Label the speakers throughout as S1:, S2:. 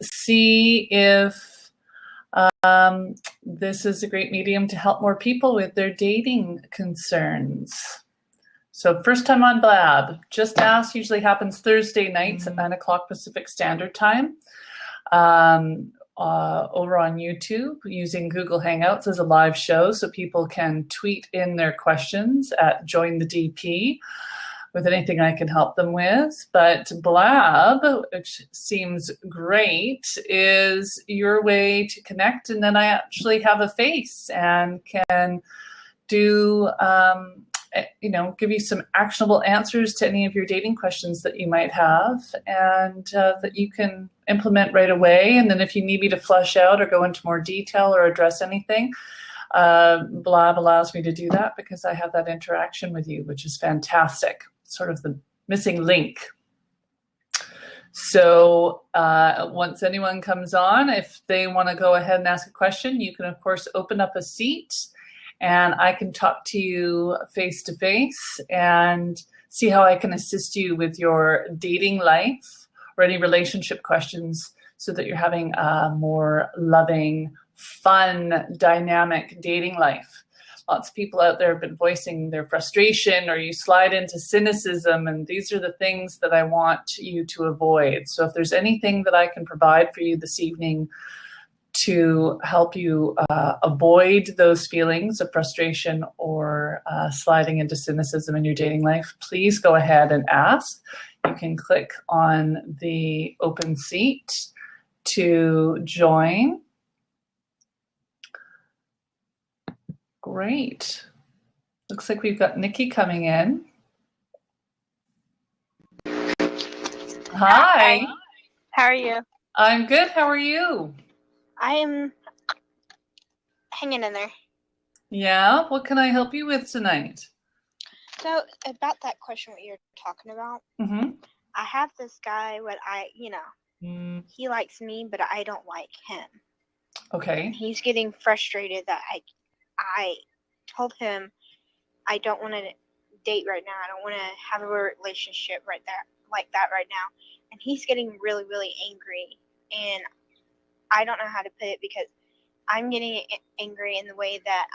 S1: see if this is a great medium to help more people with their dating concerns. So first time on Blab, Just Ask usually happens Thursday nights at 9 o'clock Pacific Standard Time. Over on YouTube using Google Hangouts as a live show, so people can tweet in their questions at Join the DP with anything I can help them with. But Blab, which seems great, is your way to connect, and then I actually have a face and can do give you some actionable answers to any of your dating questions that you might have, and that you can implement right away. And then if you need me to flesh out or go into more detail or address anything, Blab allows me to do that because I have that interaction with you, which is fantastic. Sort of the missing link. So once anyone comes on, if they want to go ahead and ask a question, you can of course open up a seat and I can talk to you face to face and see how I can assist you with your dating life or any relationship questions so that you're having a more loving, fun, dynamic dating life. Lots of people out there have been voicing their frustration, or you slide into cynicism, and these are the things that I want you to avoid. So if there's anything that I can provide for you this evening to help you avoid those feelings of frustration or sliding into cynicism in your dating life, please go ahead and ask. You can click on the open seat to join. Great. Looks like we've got Nikki coming in. Hi.
S2: How are you?
S1: I'm good. How are you?
S2: I am hanging in there.
S1: Yeah? What can I help you with tonight?
S2: So, about that question what you're talking about, I have this guy, he likes me, but I don't like him.
S1: Okay.
S2: He's getting frustrated that I told him I don't want to date right now. I don't want to have a relationship like that right now. And he's getting really, really angry. And I don't know how to put it because I'm getting angry in the way that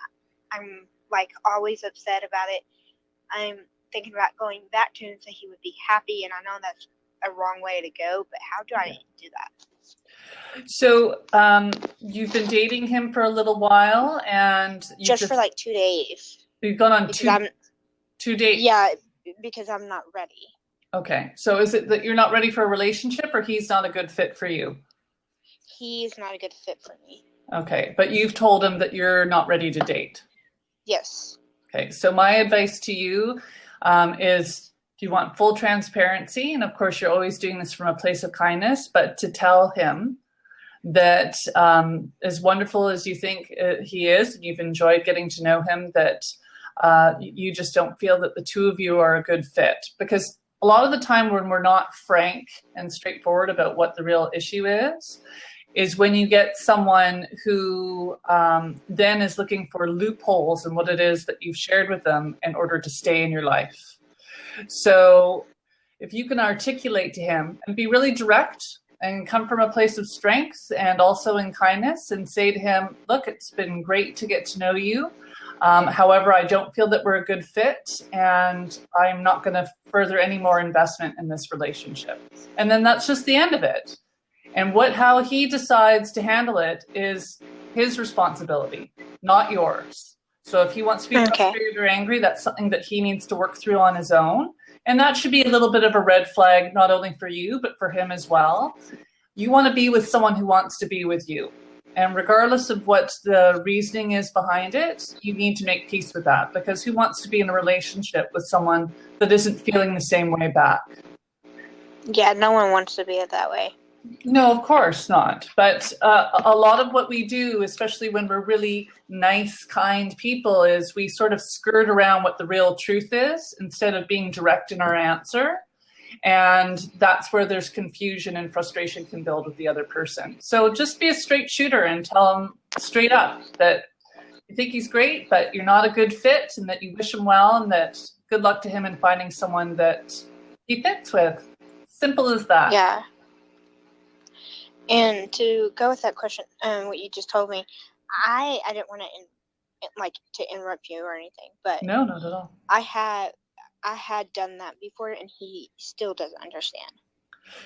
S2: I'm like always upset about it. I'm thinking about going back to him so he would be happy. And I know that's a wrong way to go, but how do I do that?
S1: So you've been dating him for a little while, and
S2: just for like 2 days.
S1: You've gone on two dates?
S2: Yeah, because I'm not ready.
S1: Okay. So is it that you're not ready for a relationship, or he's not a good fit for you?
S2: He's not a good fit for me.
S1: Okay. But you've told him that you're not ready to date?
S2: Yes.
S1: Okay. So my advice to you is, you want full transparency, and of course you're always doing this from a place of kindness, but to tell him that as wonderful as you think he is, and you've enjoyed getting to know him, that you just don't feel that the two of you are a good fit. Because a lot of the time when we're not frank and straightforward about what the real issue is when you get someone who then is looking for loopholes in what it is that you've shared with them in order to stay in your life. So if you can articulate to him and be really direct and come from a place of strength and also in kindness, and say to him, look, it's been great to get to know you. However, I don't feel that we're a good fit, and I'm not going to further any more investment in this relationship. And then that's just the end of it. And how he decides to handle it is his responsibility, not yours. So if he wants to be frustrated or angry, that's something that he needs to work through on his own. And that should be a little bit of a red flag, not only for you, but for him as well. You want to be with someone who wants to be with you. And regardless of what the reasoning is behind it, you need to make peace with that. Because who wants to be in a relationship with someone that isn't feeling the same way back?
S2: Yeah, no one wants to be that way.
S1: No, of course not. But a lot of what we do, especially when we're really nice, kind people, is we sort of skirt around what the real truth is instead of being direct in our answer. And that's where there's confusion and frustration can build with the other person. So just be a straight shooter and tell them straight up that you think he's great, but you're not a good fit, and that you wish him well, and that good luck to him in finding someone that he fits with. Simple as that.
S2: Yeah. And to go with that question, what you just told me, I didn't want to interrupt you or anything, but
S1: No, not at all.
S2: I had done that before, and he still doesn't understand.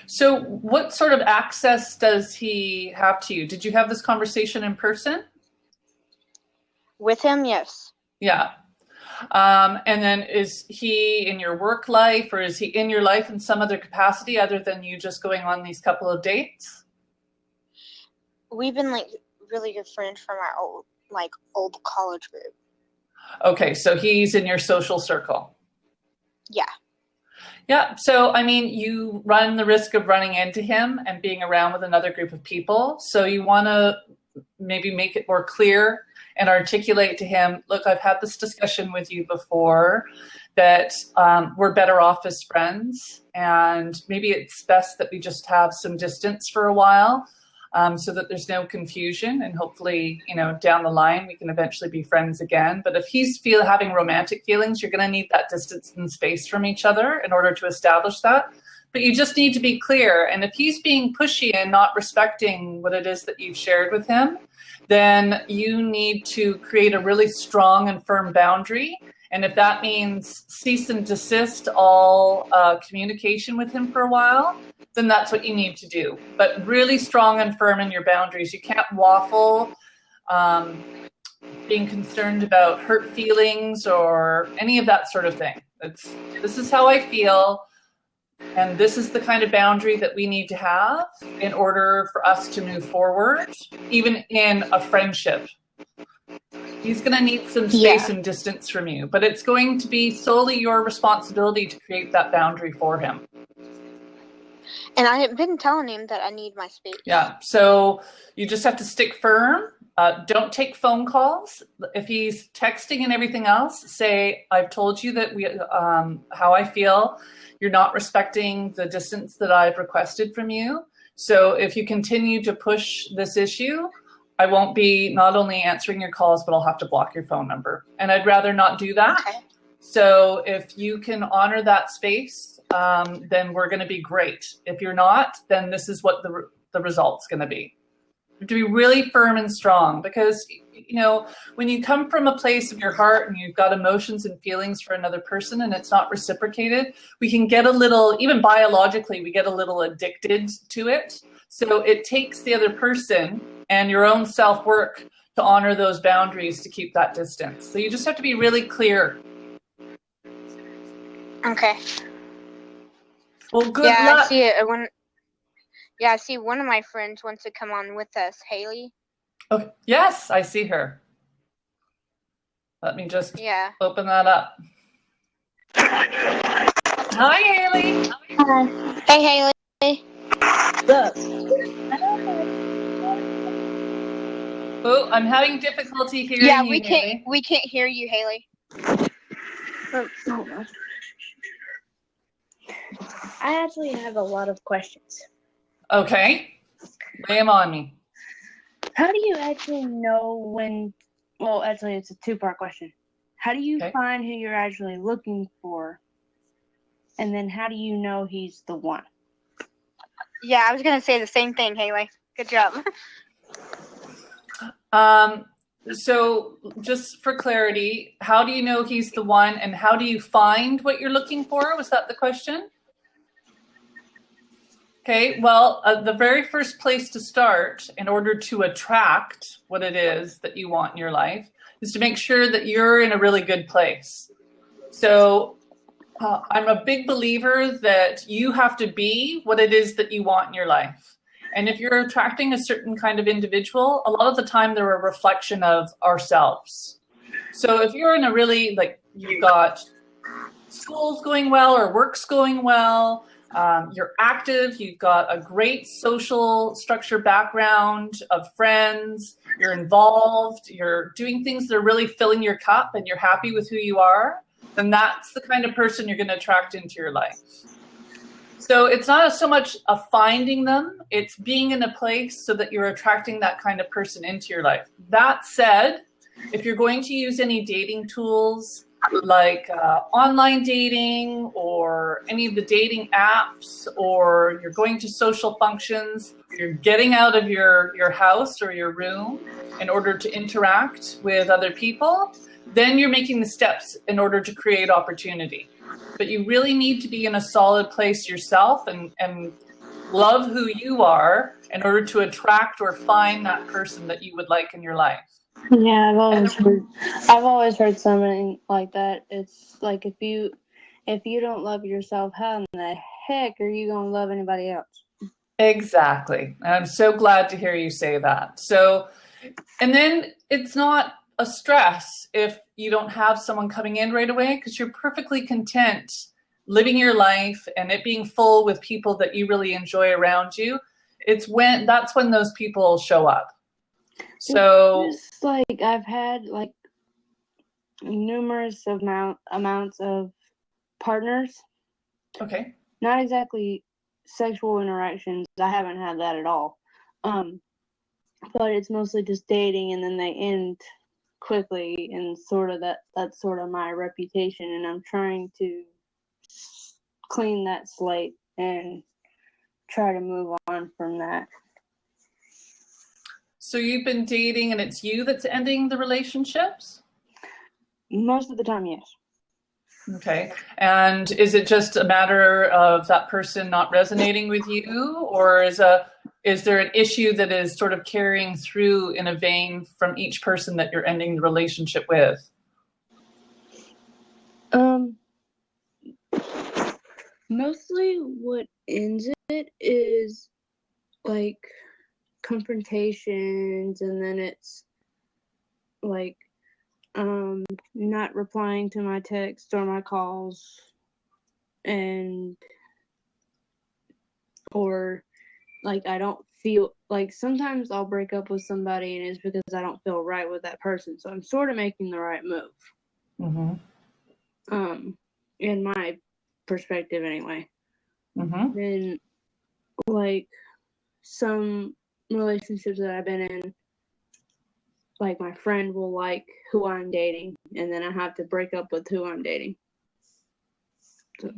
S1: So what sort of access does he have to you? Did you have this conversation in person?
S2: With him, yes.
S1: Yeah. And then is he in your work life, or is he in your life in some other capacity other than you just going on these couple of dates?
S2: We've been like really good friends from our old college group.
S1: Okay, so he's in your social circle.
S2: Yeah.
S1: Yeah, so I mean, you run the risk of running into him and being around with another group of people. So you want to maybe make it more clear and articulate to him, look, I've had this discussion with you before, that we're better off as friends. And maybe it's best that we just have some distance for a while, so that there's no confusion, and hopefully, down the line, we can eventually be friends again. But if he's having romantic feelings, you're going to need that distance and space from each other in order to establish that. But you just need to be clear. And if he's being pushy and not respecting what it is that you've shared with him, then you need to create a really strong and firm boundary. And if that means cease and desist all communication with him for a while, then that's what you need to do. But really strong and firm in your boundaries. You can't waffle, being concerned about hurt feelings or any of that sort of thing. This is how I feel, and this is the kind of boundary that we need to have in order for us to move forward, even in a friendship. He's going to need some space and distance from you, but it's going to be solely your responsibility to create that boundary for him.
S2: And I have been telling him that I need my space.
S1: Yeah, so you just have to stick firm. Don't take phone calls. If he's texting and everything else, say, I've told you that how I feel. You're not respecting the distance that I've requested from you. So if you continue to push this issue, I won't be not only answering your calls, but I'll have to block your phone number. And I'd rather not do that. Okay. So if you can honor that space, then we're going to be great. If you're not, then this is what the result's going to be. You have to be really firm and strong, because, when you come from a place of your heart and you've got emotions and feelings for another person and it's not reciprocated, we can get a little, even biologically, we get a little addicted to it. So it takes the other person and your own self-work to honor those boundaries to keep that distance. So you just have to be really clear.
S2: Okay.
S1: Well, good luck.
S2: I see it. I see one of my friends wants to come on with us, Haley.
S1: Oh, yes, I see her. Let me just open that up. Hi, Haley.
S2: Hi. Hey, Haley.
S3: Look.
S1: Oh, I'm having difficulty hearing you.
S2: Yeah, we can't hear you, Haley.
S3: Oh, hold on. I actually have a lot of questions.
S1: Okay. Lay them on me.
S3: How do you actually know when... Well, actually, it's a two-part question. How do you find who you're actually looking for? And then how do you know he's the one?
S2: Yeah, I was going to say the same thing, Haley. Good job.
S1: So just for clarity, how do you know he's the one, and how do you find what you're looking for? Was that the question? Okay, well, the very first place to start in order to attract what it is that you want in your life is to make sure that you're in a really good place. So I'm a big believer that you have to be what it is that you want in your life. And if you're attracting a certain kind of individual, a lot of the time they're a reflection of ourselves. So if you're in a really, you've got school's going well or work's going well, you're active, you've got a great social structure background of friends, you're involved, you're doing things that are really filling your cup and you're happy with who you are, then that's the kind of person you're going to attract into your life. So it's not so much of finding them, it's being in a place so that you're attracting that kind of person into your life. That said, if you're going to use any dating tools, like online dating or any of the dating apps, or you're going to social functions, you're getting out of your house or your room in order to interact with other people, then you're making the steps in order to create opportunity. But you really need to be in a solid place yourself and love who you are in order to attract or find that person that you would like in your life.
S3: Yeah, I've always heard something like that. It's like if you don't love yourself, how in the heck are you gonna love anybody else?
S1: Exactly. I'm so glad to hear you say that. So, and then it's not a stress if you don't have someone coming in right away, because you're perfectly content living your life and it being full with people that you really enjoy around you. That's when those people show up. So
S3: it's like I've had like numerous amounts of partners.
S1: Okay.
S3: Not exactly sexual interactions. I haven't had that at all. But it's mostly just dating, and then they end quickly, and that's sort of my reputation, and I'm trying to clean that slate and try to move on from that.
S1: So you've been dating and it's you that's ending the relationships?
S3: Most of the time, yes.
S1: Okay. And is it just a matter of that person not resonating with you, or is there an issue that is sort of carrying through in a vein from each person that you're ending the relationship with?
S3: Mostly what ends it is like confrontations, and then it's like not replying to my texts or my calls, or like I don't feel like, sometimes I'll break up with somebody and it's because I don't feel right with that person, so I'm sort of making the right move.
S1: Mm-hmm.
S3: In my perspective anyway.
S1: Mm-hmm.
S3: Then like some relationships that I've been in, like my friend will like who I'm dating, and then I have to break up with who I'm dating. So.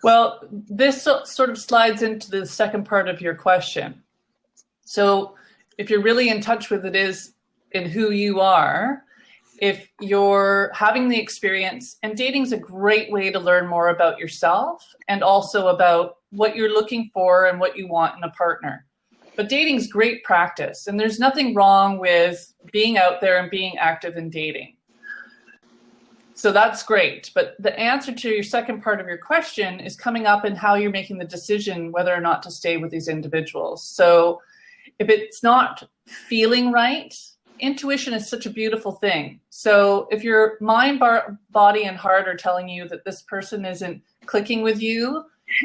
S1: Well, this sort of slides into the second part of your question. So if you're really in touch with it is in who you are, if you're having the experience, and dating's a great way to learn more about yourself and also about what you're looking for and what you want in a partner. But dating's great practice, and there's nothing wrong with being out there and being active in dating. So that's great. But the answer to your second part of your question is coming up in how you're making the decision whether or not to stay with these individuals. So if it's not feeling right, intuition is such a beautiful thing. So if your mind, body, and heart are telling you that this person isn't clicking with you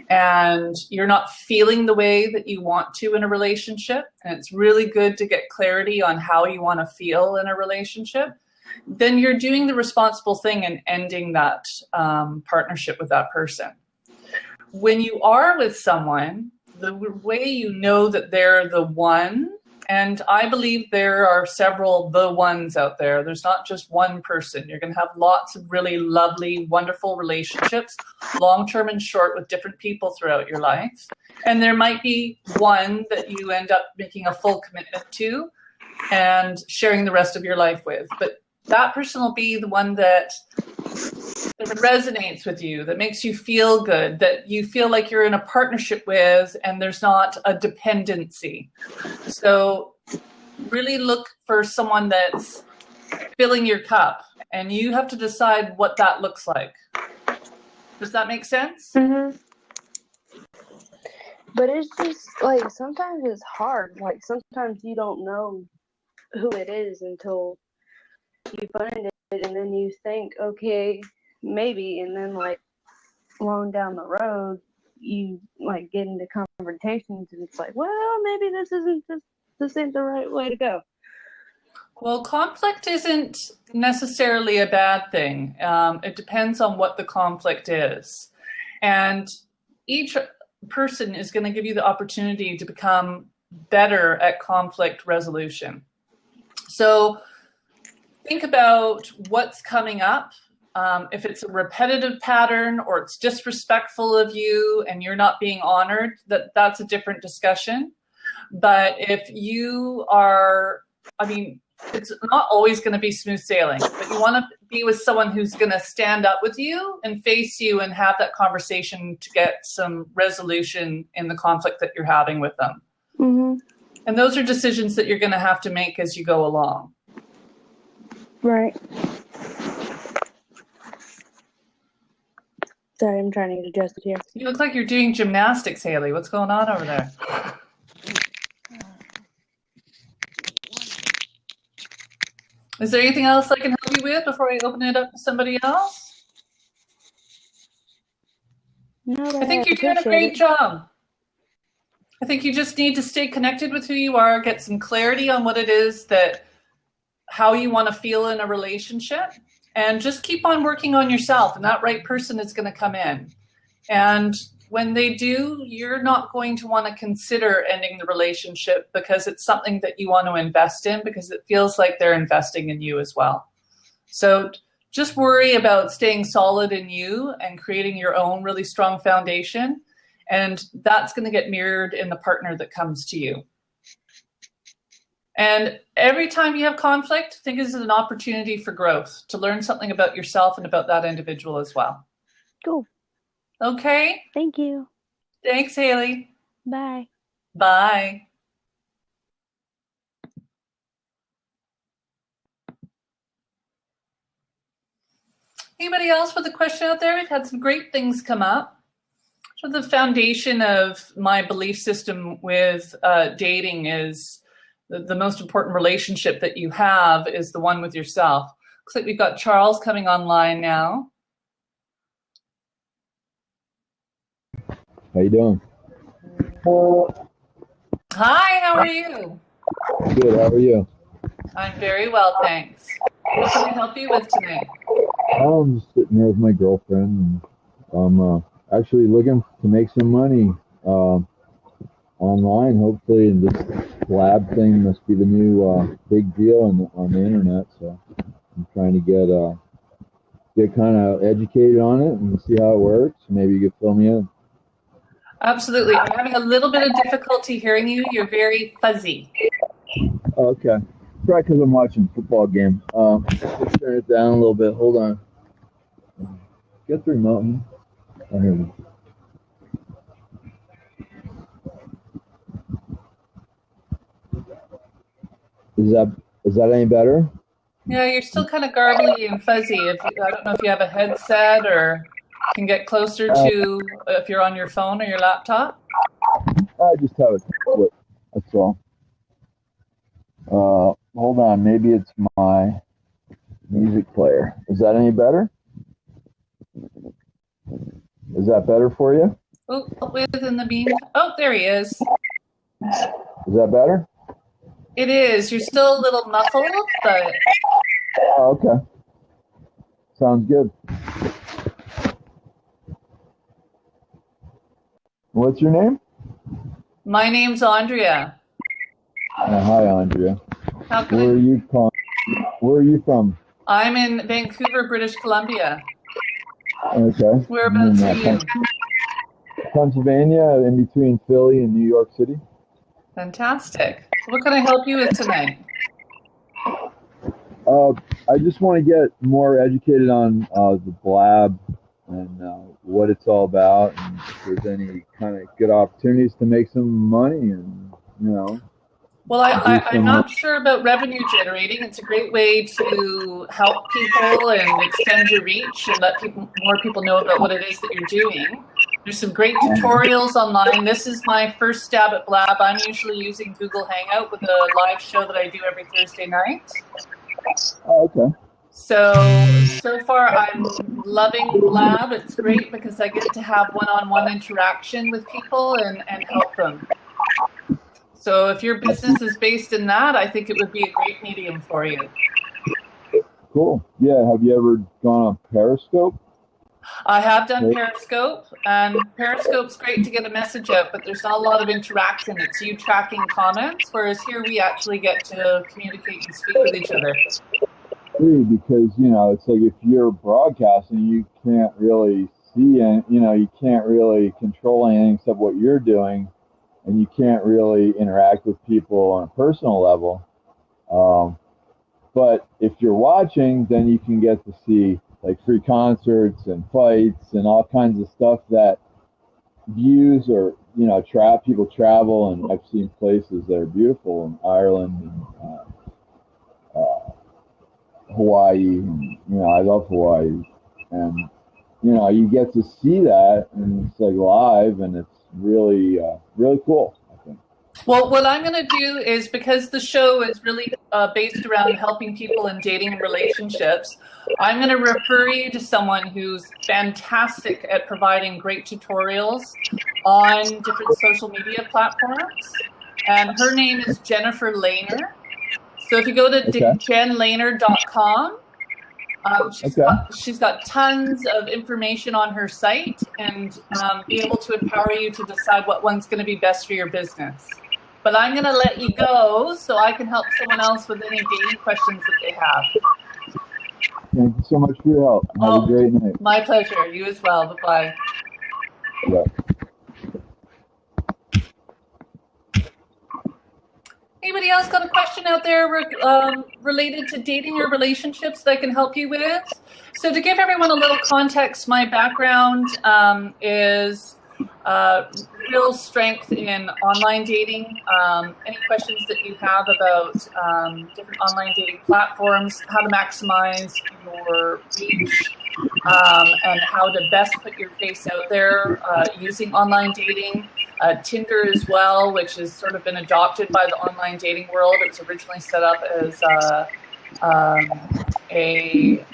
S1: and you're not feeling the way that you want to in a relationship, and it's really good to get clarity on how you want to feel in a relationship, then you're doing the responsible thing and ending that partnership with that person. When you are with someone, the way you know that they're the one, and I believe there are several the ones out there. There's not just one person. You're going to have lots of really lovely, wonderful relationships, long-term and short, with different people throughout your life. And there might be one that you end up making a full commitment to and sharing the rest of your life with. But that person will be the one that resonates with you, that makes you feel good, that you feel like you're in a partnership with, and there's not a dependency. So really look for someone that's filling your cup, and you have to decide what that looks like. Does that make sense?
S3: Mm-hmm. But it's just like sometimes it's hard. Like sometimes you don't know who it is until you find it, and then you think, okay, maybe, and then like long down the road you like get into confrontations, and it's like, well, maybe this ain't the right way to go.
S1: Well, conflict isn't necessarily a bad thing. It depends on what the conflict is, and each person is going to give you the opportunity to become better at conflict resolution. So think about what's coming up. If it's a repetitive pattern or it's disrespectful of you and you're not being honored, that's a different discussion. But if you are, I mean, it's not always going to be smooth sailing, but you want to be with someone who's going to stand up with you and face you and have that conversation to get some resolution in the conflict that you're having with them.
S3: Mm-hmm.
S1: And those are decisions that you're going to have to make as you go along.
S3: Right. Sorry, I'm trying to get adjusted here.
S1: You look like you're doing gymnastics, Haley. What's going on over there? Is there anything else I can help you with before I open it up to somebody else?
S3: No,
S1: I think you're doing a great job. I think you just need to stay connected with who you are, get some clarity on what it is how you want to feel in a relationship, and just keep on working on yourself, and that right person is going to come in. And when they do, you're not going to want to consider ending the relationship because it's something that you want to invest in, because it feels like they're investing in you as well. So just worry about staying solid in you and creating your own really strong foundation. And that's going to get mirrored in the partner that comes to you. And every time you have conflict, think of it as an opportunity for growth, to learn something about yourself and about that individual as well.
S3: Cool.
S1: Okay.
S3: Thank you.
S1: Thanks, Haley.
S3: Bye.
S1: Bye. Anybody else with a question out there? We've had some great things come up. So the foundation of my belief system with dating is the most important relationship that you have is the one with yourself. Looks like we've got Charles coming online now.
S4: How you doing?
S1: Hi, how are you?
S4: Good, how are you?
S1: I'm very well, thanks. What can I help you with tonight?
S4: I'm just sitting here with my girlfriend, and I'm actually looking to make some money online, hopefully, and this Blab thing must be the new big deal on the internet, so I'm trying to get kind of educated on it and see how it works. Maybe you could fill me in.
S1: Absolutely. I'm having a little bit of difficulty hearing you. You're very fuzzy.
S4: Okay. Probably because I'm watching a football game. Let's turn it down a little bit. Hold on. Get the remote. Oh, here we go. Is that any better?
S1: Yeah, you're still kind of garbly and fuzzy. I don't know if you have a headset or can get closer to if you're on your phone or your laptop.
S4: I just have a tablet. That's all. Hold on. Maybe it's my music player. Is that any better? Is that better for you?
S1: Oh, within the mean. Oh, there he is.
S4: Is that better?
S1: It is. You're still a little muffled, but.
S4: Oh, okay. Sounds good. What's your name?
S1: My name's Andrea.
S4: Hi, Andrea.
S1: Where
S4: are you from? Where are you from?
S1: I'm in Vancouver, British Columbia.
S4: Okay.
S1: Whereabouts are you?
S4: Pennsylvania, in between Philly and New York City.
S1: Fantastic. So what can I help you with tonight?
S4: I just want to get more educated on the Blab and what it's all about, and if there's any kind of good opportunities to make some money, and
S1: Well, I'm not sure about revenue generating. It's a great way to help people and extend your reach and let more people know about what it is that you're doing. There's some great tutorials online. This is my first stab at Blab. I'm usually using Google Hangout with a live show that I do every Thursday night.
S4: Oh, okay.
S1: So far I'm loving Blab. It's great because I get to have one-on-one interaction with people and help them. So if your business is based in that, I think it would be a great medium for you.
S4: Cool. Yeah. Have you ever gone on Periscope?
S1: I have done Periscope, and Periscope's great to get a message out, but there's not a lot of interaction. It's you tracking comments, whereas here we actually get to communicate and speak with each other.
S4: agree because, it's like if you're broadcasting, you can't really see and, you can't really control anything except what you're doing, and you can't really interact with people on a personal level. But if you're watching, then you can get to see like free concerts and fights and all kinds of stuff that views or people travel, and I've seen places that are beautiful in Ireland and Hawaii. And, I love Hawaii, and you get to see that, and it's like live, and it's really really cool, I think.
S1: Well, what I'm going to do is, because the show is really based around helping people in dating and relationships, I'm going to refer you to someone who's fantastic at providing great tutorials on different social media platforms. And her name is Jennifer Lehner. So if you go to jenlehner.com, she's got tons of information on her site, and be able to empower you to decide what one's going to be best for your business. But I'm going to let you go so I can help someone else with any dating questions that they have.
S4: Thank you so much for your help. Have a great night.
S1: My pleasure. You as well. Bye-bye.
S4: Yeah.
S1: Anybody else got a question out there related to dating or relationships that I can help you with? So to give everyone a little context, my background is real strength in online dating. Any questions that you have about different online dating platforms, how to maximize your reach, and how to best put your face out there using online dating. Tinder as well, which has sort of been adopted by the online dating world. It was originally set up as a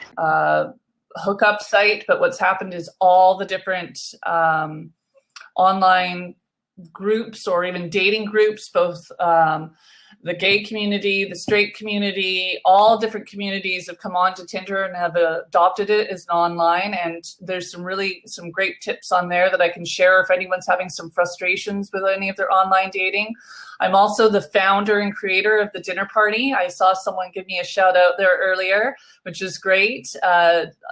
S1: hookup site, but what's happened is all the different online groups or even dating groups, both the gay community, the straight community, all different communities have come on to Tinder and have adopted it as an online. And there's some great tips on there that I can share if anyone's having some frustrations with any of their online dating. I'm also the founder and creator of the Dinner Party. I saw someone give me a shout out there earlier, which is great.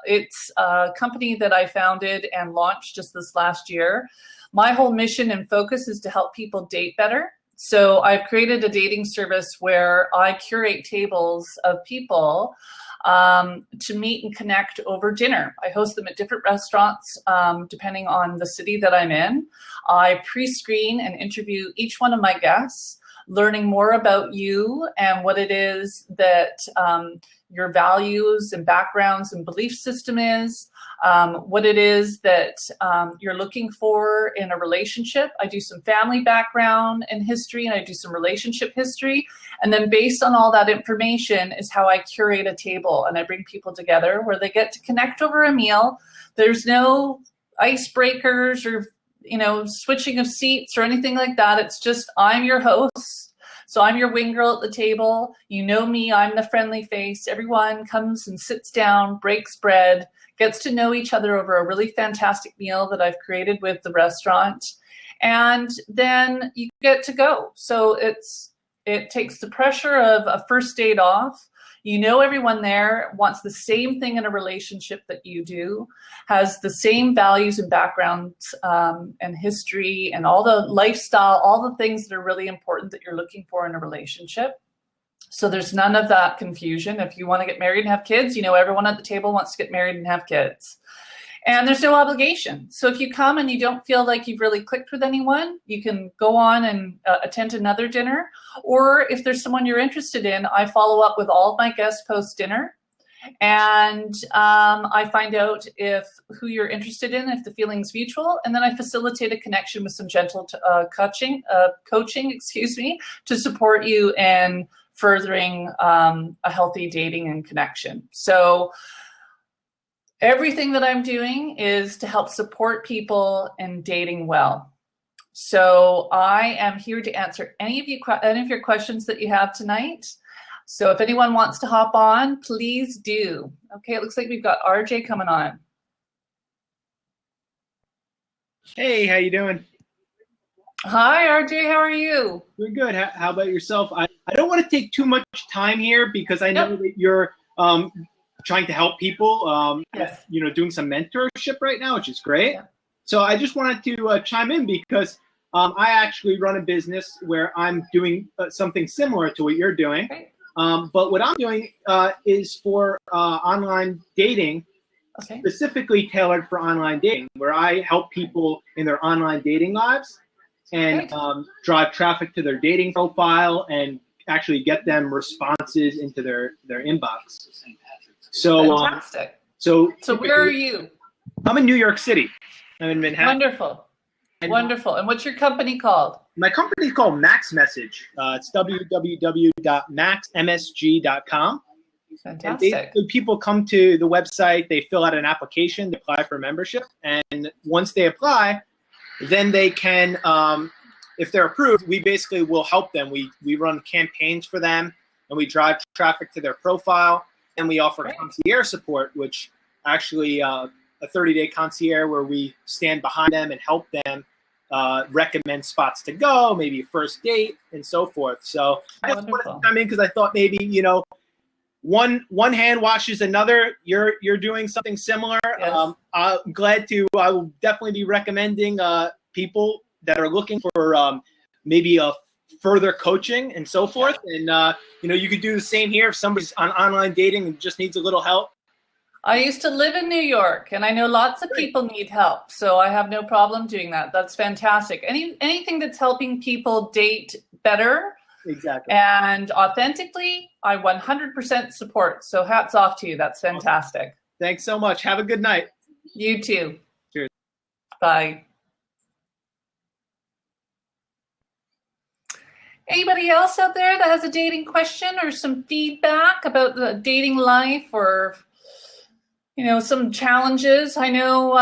S1: It's a company that I founded and launched just this last year. My whole mission and focus is to help people date better. So I've created a dating service where I curate tables of people to meet and connect over dinner. I host them at different restaurants depending on the city that I'm in. I pre-screen and interview each one of my guests, learning more about you and what it is that your values and backgrounds and belief system is, what it is that you're looking for in a relationship. I do some family background and history, and I do some relationship history. And then based on all that information is how I curate a table, and I bring people together where they get to connect over a meal. There's no icebreakers or switching of seats or anything like that. It's just, I'm your host. So I'm your wing girl at the table. You know me, I'm the friendly face. Everyone comes and sits down, breaks bread, gets to know each other over a really fantastic meal that I've created with the restaurant. And then you get to go. So it takes the pressure of a first date off. Everyone there wants the same thing in a relationship that you do, has the same values and backgrounds and history and all the lifestyle, all the things that are really important that you're looking for in a relationship. So there's none of that confusion. If you want to get married and have kids, everyone at the table wants to get married and have kids. And there's no obligation. So if you come and you don't feel like you've really clicked with anyone, you can go on and attend another dinner. Or if there's someone you're interested in, I follow up with all of my guests post-dinner. And I find out who you're interested in, if the feeling's mutual. And then I facilitate a connection with some gentle coaching, to support you in furthering a healthy dating and connection. So everything that I'm doing is to help support people in dating well. So I am here to answer any of your questions that you have tonight. So if anyone wants to hop on, please do. Okay, it looks like we've got RJ coming on.
S5: Hey, how you doing?
S1: Hi, RJ. How are you?
S5: Doing good. How about yourself? I don't want to take too much time here because I know that you're trying to help people.
S1: Yes.
S5: You know, doing some mentorship right now, which is great.
S1: Yeah.
S5: So I just wanted to chime in because I actually run a business where I'm doing something similar to what you're doing.
S1: Great.
S5: But what I'm doing is for online dating,
S1: Okay.
S5: specifically tailored for online dating, where I help people in their online dating lives and drive traffic to their dating profile and actually get them responses into their inbox. So,
S1: Fantastic.
S5: So
S1: where are you?
S5: I'm in New York City. I'm in Manhattan.
S1: Wonderful. Wonderful. And what's your company called?
S5: My company is called Max Message. It's www.maxmsg.com.
S1: Fantastic.
S5: And people come to the website, they fill out an application, they apply for membership, and once they apply, then they can, if they're approved, we basically will help them. We run campaigns for them, and we drive traffic to their profile, and we offer concierge support, which actually a 30-day concierge where we stand behind them and help them recommend spots to go, maybe a first date, and so forth. So I just wanted to come in because I thought maybe, you know, one hand washes another. You're doing something similar.
S1: Yes.
S5: I'm glad to. I will definitely be recommending people that are looking for maybe a further coaching and so forth. And you know, you could do the same here if somebody's on online dating and just needs a little help.
S1: I used to live in New York, and I know lots of people need help, so I have no problem doing that. That's fantastic. Anything that's helping people date better.
S5: Exactly.
S1: And authentically, I 100% support. So hats off to you. That's fantastic.
S5: Thanks so much. Have a good night.
S1: You too.
S5: Cheers.
S1: Bye. Anybody else out there that has a dating question or some feedback about the dating life or, you know, some challenges? I know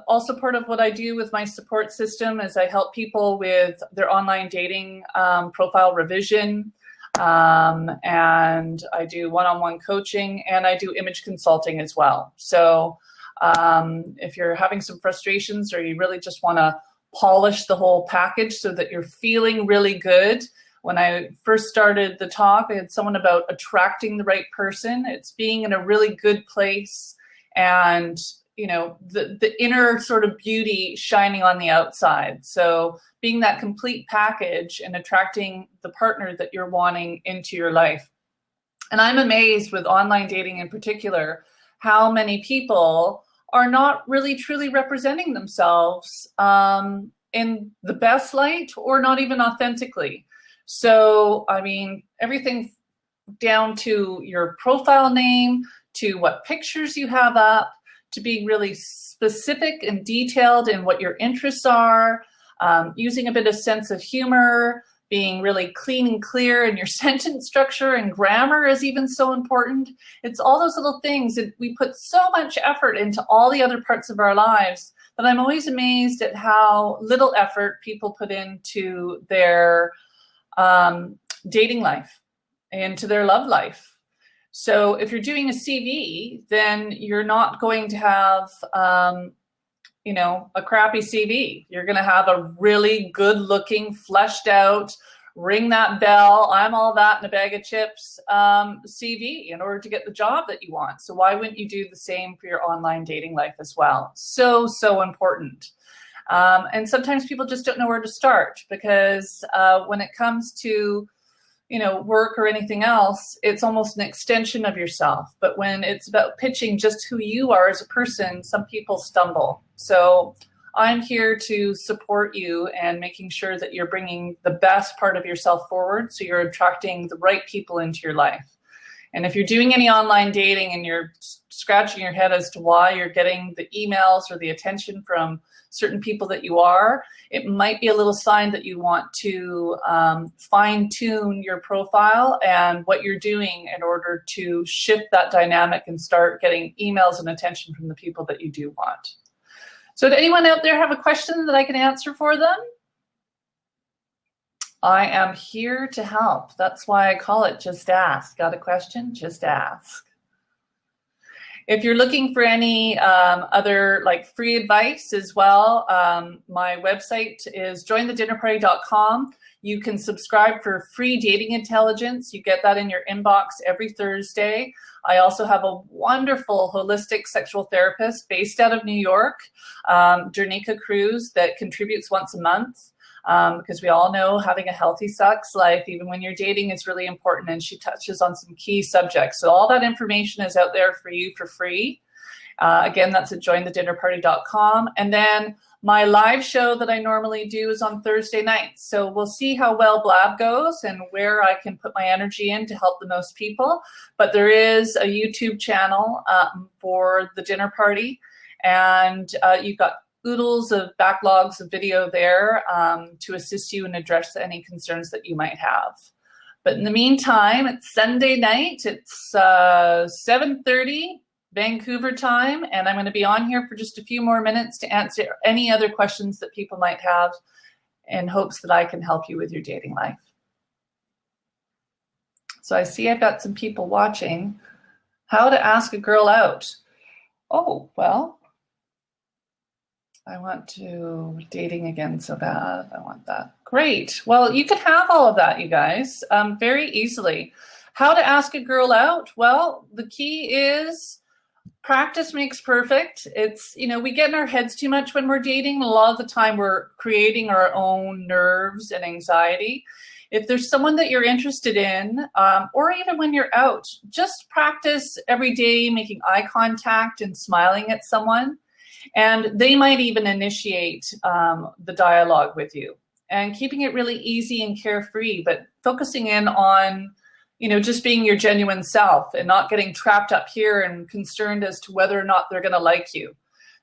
S1: also part of what I do with my support system is I help people with their online dating profile revision, and I do one-on-one coaching, and I do image consulting as well. So if you're having some frustrations or you really just want to polish the whole package so that you're feeling really good. When I first started the talk, I had someone about attracting the right person. It's being in a really good place and, you know, the inner sort of beauty shining on the outside. So being that complete package and attracting the partner that you're wanting into your life. And I'm amazed with online dating in particular, how many people are not really truly representing themselves in the best light or not even authentically. So, I mean, everything down to your profile name, to what pictures you have up, to being really specific and detailed in what your interests are, using a bit of sense of humor, being really clean and clear in your sentence structure, and grammar is even so important. It's all those little things that we put so much effort into all the other parts of our lives that I'm always amazed at how little effort people put into their dating life and to their love life. So if you're doing a CV, then you're not going to have you know, a crappy CV. You're going to have a really good looking, fleshed out, ring that bell, I'm all that in a bag of chips CV in order to get the job that you want. So why wouldn't you do the same for your online dating life as well? So, so important. And sometimes people just don't know where to start because when it comes to, you know, work or anything else, it's almost an extension of yourself. But when it's about pitching just who you are as a person, some people stumble. So I'm here to support you and making sure that you're bringing the best part of yourself forward so you're attracting the right people into your life. And if you're doing any online dating and you're scratching your head as to why you're getting the emails or the attention from certain people that you are, it might be a little sign that you want to fine-tune your profile and what you're doing in order to shift that dynamic and start getting emails and attention from the people that you do want. So did anyone out there have a question that I can answer for them? I am here to help. That's why I call it Just Ask. Got a question? Just ask. If you're looking for any other like free advice as well, my website is jointhedinnerparty.com. You can subscribe for free dating intelligence. You get that in your inbox every Thursday. I also have a wonderful holistic sexual therapist based out of New York, Dernica Cruz, that contributes once a month. Because we all know having a healthy sex life, even when you're dating, is really important, and she touches on some key subjects. So all that information is out there for you for free. Again, that's at jointhedinnerparty.com. And then my live show that I normally do is on Thursday nights. So we'll see how well Blab goes and where I can put my energy in to help the most people. But there is a YouTube channel for the dinner party, and you've got oodles of backlogs of video there to assist you and address any concerns that you might have. But in the meantime, it's Sunday night. It's 7:30 Vancouver time, and I'm going to be on here for just a few more minutes to answer any other questions that people might have in hopes that I can help you with your dating life. So I see I've got some people watching. How to ask a girl out. Oh, well, I want to dating again so bad. I want that. Great. Well, you can have all of that, you guys, very easily. How to ask a girl out? Well, the key is practice makes perfect. It's, you know, we get in our heads too much when we're dating. A lot of the time we're creating our own nerves and anxiety. If there's someone that you're interested in, or even when you're out, just practice every day making eye contact and smiling at someone. And they might even initiate the dialogue with you, and keeping it really easy and carefree, but focusing in on, you know, just being your genuine self and not getting trapped up here and concerned as to whether or not they're going to like you.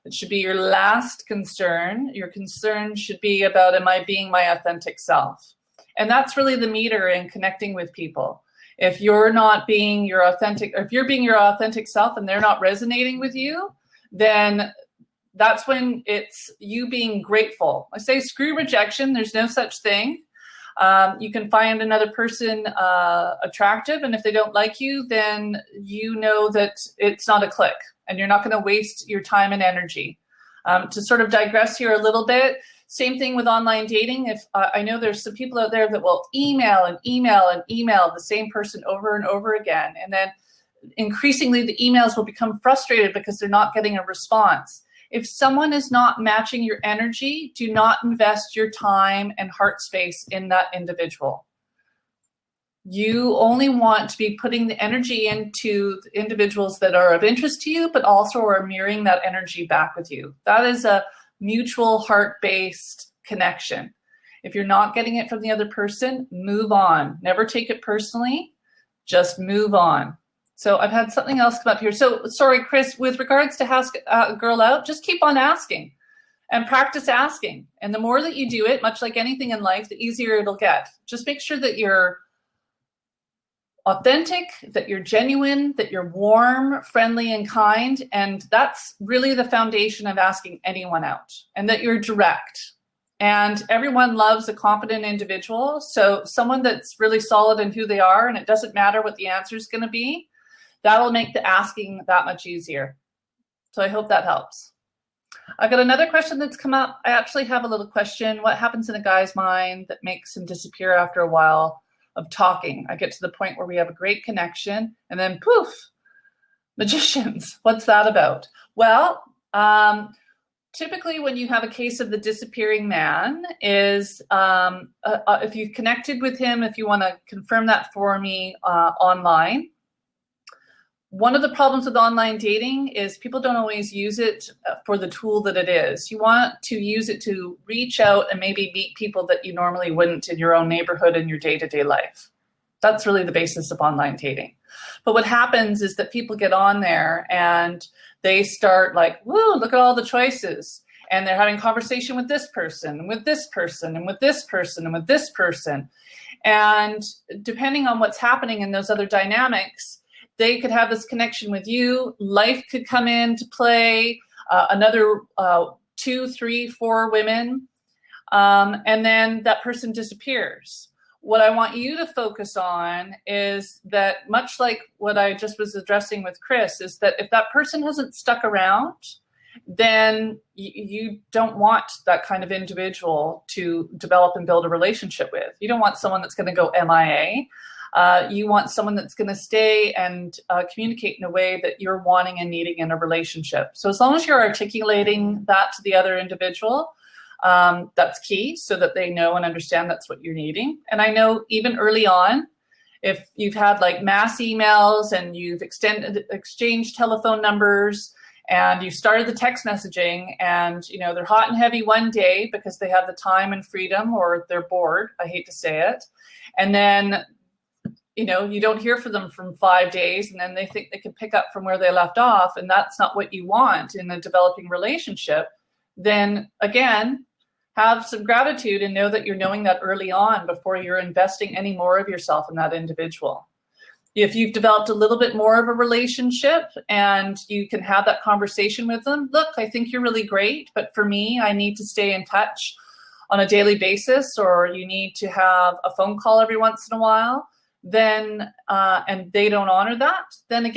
S1: It should be your last concern. Your concern should be about, am I being my authentic self? And that's really the meter in connecting with people. If you're not being your authentic, or if you're being your authentic self and they're not resonating with you, then that's when it's you being grateful. I say screw rejection. There's no such thing. You can find another person attractive, and if they don't like you, then you know that it's not a click, and you're not going to waste your time and energy. To sort of digress here a little bit, same thing with online dating. If I know there's some people out there that will email and email and email the same person over and over again, and then increasingly the emails will become frustrated because they're not getting a response. If someone is not matching your energy, do not invest your time and heart space in that individual. You only want to be putting the energy into the individuals that are of interest to you, but also are mirroring that energy back with you. That is a mutual heart-based connection. If you're not getting it from the other person, move on. Never take it personally, just move on. So I've had something else come up here. So sorry, Chris, with regards to ask a girl out, just keep on asking and practice asking. And the more that you do it, much like anything in life, the easier it'll get. Just make sure that you're authentic, that you're genuine, that you're warm, friendly, and kind. And that's really the foundation of asking anyone out, and that you're direct. And everyone loves a confident individual. So someone that's really solid in who they are, and it doesn't matter what the answer is going to be, that'll make the asking that much easier. So I hope that helps. I've got another question that's come up. I actually have a little question. What happens in a guy's mind that makes him disappear after a while of talking? I get to the point where we have a great connection, and then poof, magicians. What's that about? Well, typically when you have a case of the disappearing man is if you've connected with him, if you want to confirm that for me online. One of the problems with online dating is people don't always use it for the tool that it is. You want to use it to reach out and maybe meet people that you normally wouldn't in your own neighborhood in your day-to-day life. That's really the basis of online dating. But what happens is that people get on there and they start like, woo, look at all the choices. And they're having conversation with this person, and with this person, and with this person, and with this person. And depending on what's happening in those other dynamics, they could have this connection with you. Life could come into play, another 2, 3, 4 women, and then that person disappears. What I want you to focus on is that, much like what I just was addressing with Chris, is that if that person hasn't stuck around then you don't want that kind of individual to develop and build a relationship with. You don't want someone that's going to go MIA. You want someone that's going to stay and communicate in a way that you're wanting and needing in a relationship. So as long as you're articulating that to the other individual, that's key, so that they know and understand that's what you're needing. And I know even early on, if you've had like mass emails and you've exchanged telephone numbers and you started the text messaging, and they're hot and heavy one day because they have the time and freedom, or they're bored, I hate to say it, and then you don't hear from them from 5 days, and then they think they can pick up from where they left off, and that's not what you want in a developing relationship, then again, have some gratitude and know that you're knowing that early on before you're investing any more of yourself in that individual. If you've developed a little bit more of a relationship and you can have that conversation with them, look, I think you're really great, but for me, I need to stay in touch on a daily basis, or you need to have a phone call every once in a while, then and they don't honor that, then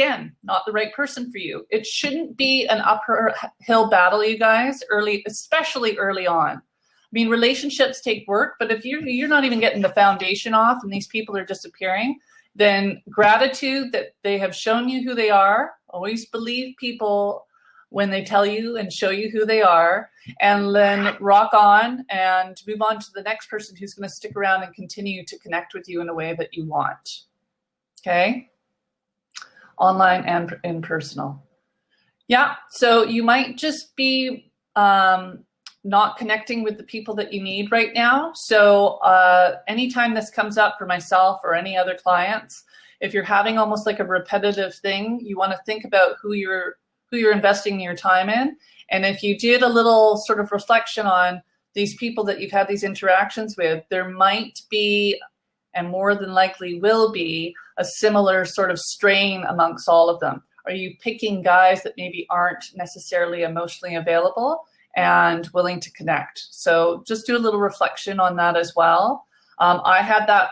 S1: not the right person for you. It shouldn't be an uphill battle, you guys, especially early on. I mean, relationships take work, but if you're not even getting the foundation off and these people are disappearing, then gratitude that they have shown you who they are. Always believe people when they tell you and show you who they are, and then rock on and move on to the next person who's going to stick around and continue to connect with you in a way that you want. Okay? Online and in personal. Yeah, so you might just be not connecting with the people that you need right now. So anytime this comes up for myself or any other clients, if you're having almost like a repetitive thing, you want to think about who you're investing your time in. And if you did a little sort of reflection on these people that you've had these interactions with, there might be, and more than likely will be, a similar sort of strain amongst all of them. Are you picking guys that maybe aren't necessarily emotionally available and willing to connect? So just do a little reflection on that as well. I had that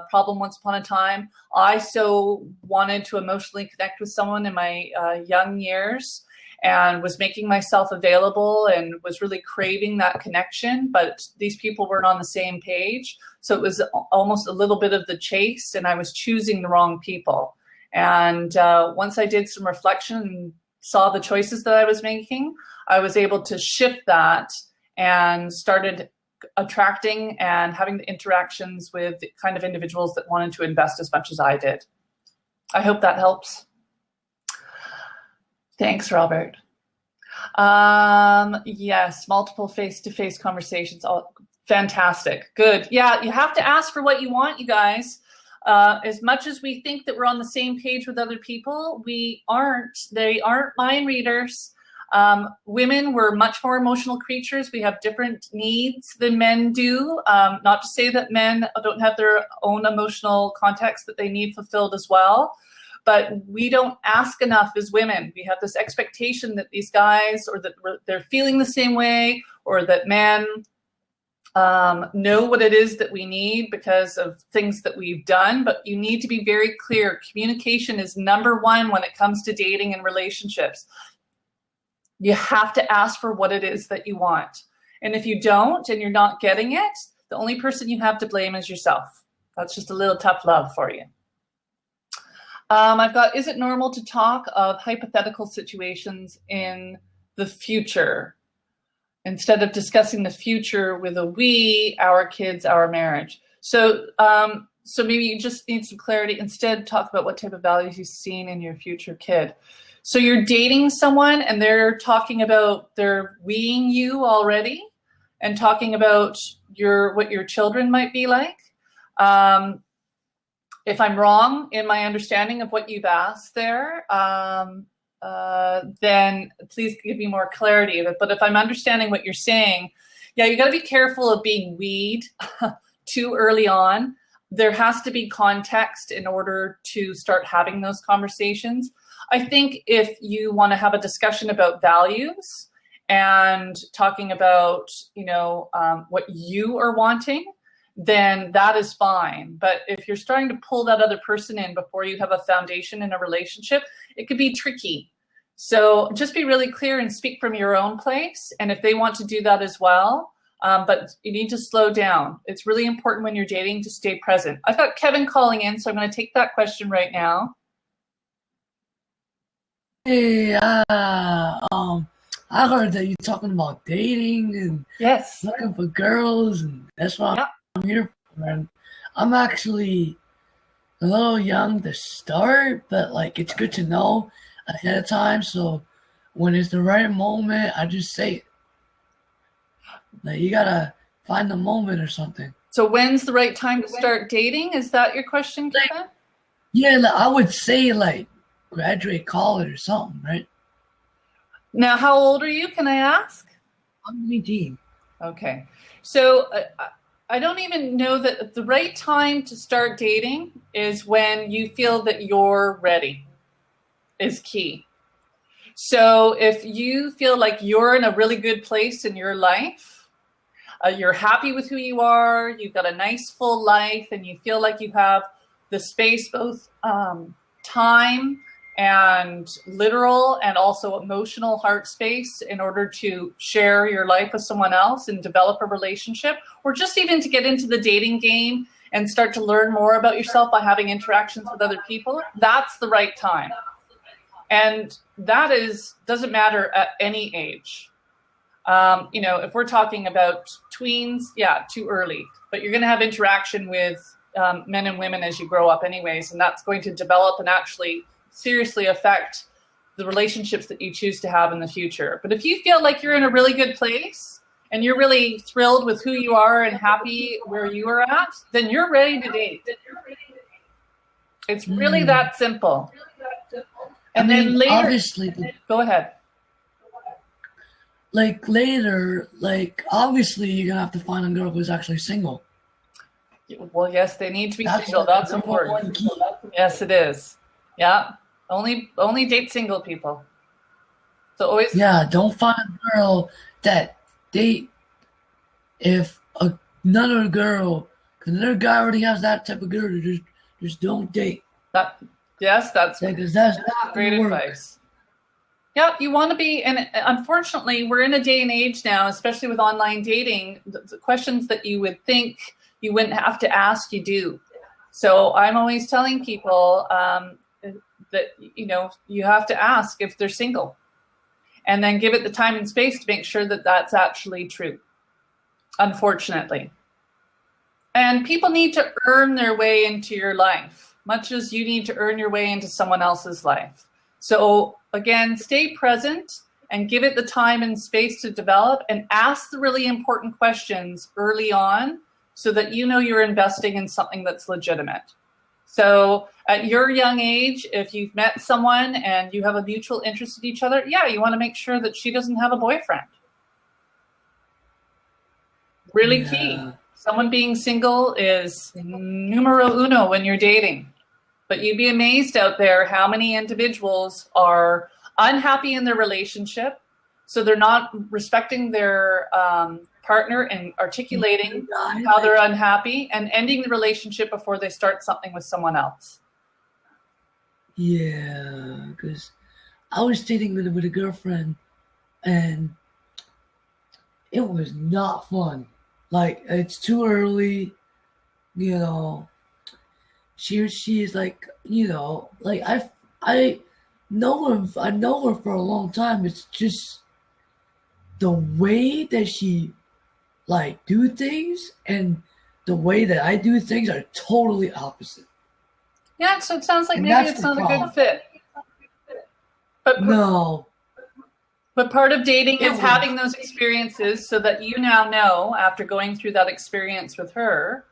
S1: problem once upon a time. I so wanted to emotionally connect with someone in my young years, and was making myself available and was really craving that connection, but these people weren't on the same page. So it was almost a little bit of the chase, and I was choosing the wrong people. And once I did some reflection and saw the choices that I was making, I was able to shift that and started attracting and having the interactions with the kind of individuals that wanted to invest as much as I did. I hope that helps. Thanks, Robert. Yes, multiple face-to-face conversations. Oh, fantastic. Good. Yeah, you have to ask for what you want, you guys. As much as we think that we're on the same page with other people, we aren't. They aren't mind readers. Women, we're much more emotional creatures. We have different needs than men do. Not to say that men don't have their own emotional context that they need fulfilled as well, but we don't ask enough as women. We have this expectation that these guys, or that they're feeling the same way, or that men know what it is that we need because of things that we've done. But you need to be very clear. Communication is number one when it comes to dating and relationships. You have to ask for what it is that you want. And if you don't and you're not getting it, the only person you have to blame is yourself. That's just a little tough love for you. I've got, is it normal to talk of hypothetical situations in the future instead of discussing the future with a we, our kids, our marriage? So maybe you just need some clarity. Instead, talk about what type of values you've seen in your future kid. So you're dating someone and they're talking about, they're weeing you already and talking about what your children might be like. If I'm wrong in my understanding of what you've asked there, then please give me more clarity. But if I'm understanding what you're saying, yeah, you got to be careful of being weed too early on. There has to be context in order to start having those conversations. I think if you want to have a discussion about values and talking about, what you are wanting, then that is fine. But if you're starting to pull that other person in before you have a foundation in a relationship, it could be tricky. So just be really clear and speak from your own place. And if they want to do that as well, but you need to slow down. It's really important when you're dating to stay present. I've got Kevin calling in, so I'm going to take that question right now.
S6: Hey, I heard that you're talking about dating and
S1: Yes,
S6: looking for girls, and that's what I'm here for. And I'm actually a little young to start, but like it's good to know ahead of time. So when it's the right moment, I just say it. Like you gotta find the moment or something.
S1: So when's the right time to start dating? Is that your question, Kevin?
S6: Yeah, like, I would say like graduate college or something, right?
S1: Now, how old are you? Can I ask?
S6: I'm 18.
S1: Okay. So I don't even know that the right time to start dating is when you feel that you're ready is key. So if you feel like you're in a really good place in your life, you're happy with who you are, you've got a nice full life, and you feel like you have the space, both time and literal and also emotional heart space in order to share your life with someone else and develop a relationship, or just even to get into the dating game and start to learn more about yourself by having interactions with other people, that's the right time. And that doesn't matter at any age. If we're talking about tweens, yeah, too early, but you're going to have interaction with men and women as you grow up anyways, and that's going to develop and actually seriously affect the relationships that you choose to have in the future. But if you feel like you're in a really good place and you're really thrilled with who you are and happy where you are at, then you're ready to date. It's really that simple. And then later,
S6: obviously,
S1: go ahead.
S6: Like later, like obviously you're gonna have to find a girl who's actually single.
S1: Well, yes, they need to be single. That's important. Yes, it is. Yeah. Only date single people. So always.
S6: Yeah, don't find a girl that date if another girl, because another guy already has that type of girl. Just don't date.
S1: Yes, that's
S6: because that's not
S1: great advice. Yeah, you want to be, and unfortunately, we're in a day and age now, especially with online dating. The questions that you would think you wouldn't have to ask, you do. So I'm always telling people that you have to ask if they're single, and then give it the time and space to make sure that that's actually true. Unfortunately, and people need to earn their way into your life, much as you need to earn your way into someone else's life. So again, stay present and give it the time and space to develop, and ask the really important questions early on so that you know you're investing in something that's legitimate. So at your young age, if you've met someone and you have a mutual interest in each other, yeah, you want to make sure that she doesn't have a boyfriend. Really key. Someone being single is numero uno when you're dating. But you'd be amazed out there how many individuals are unhappy in their relationship, so they're not respecting their partner and articulating how they're unhappy, and ending the relationship before they start something with someone else.
S6: Yeah, because I was dating with a girlfriend, and it was not fun. Like, it's too early, She's like, like I know her for a long time. It's just the way that she like do things and the way that I do things are totally opposite.
S1: Yeah, so it sounds like maybe it's not a good fit. But
S6: no.
S1: But part of dating is having those experiences so that you now know, after going through that experience with her,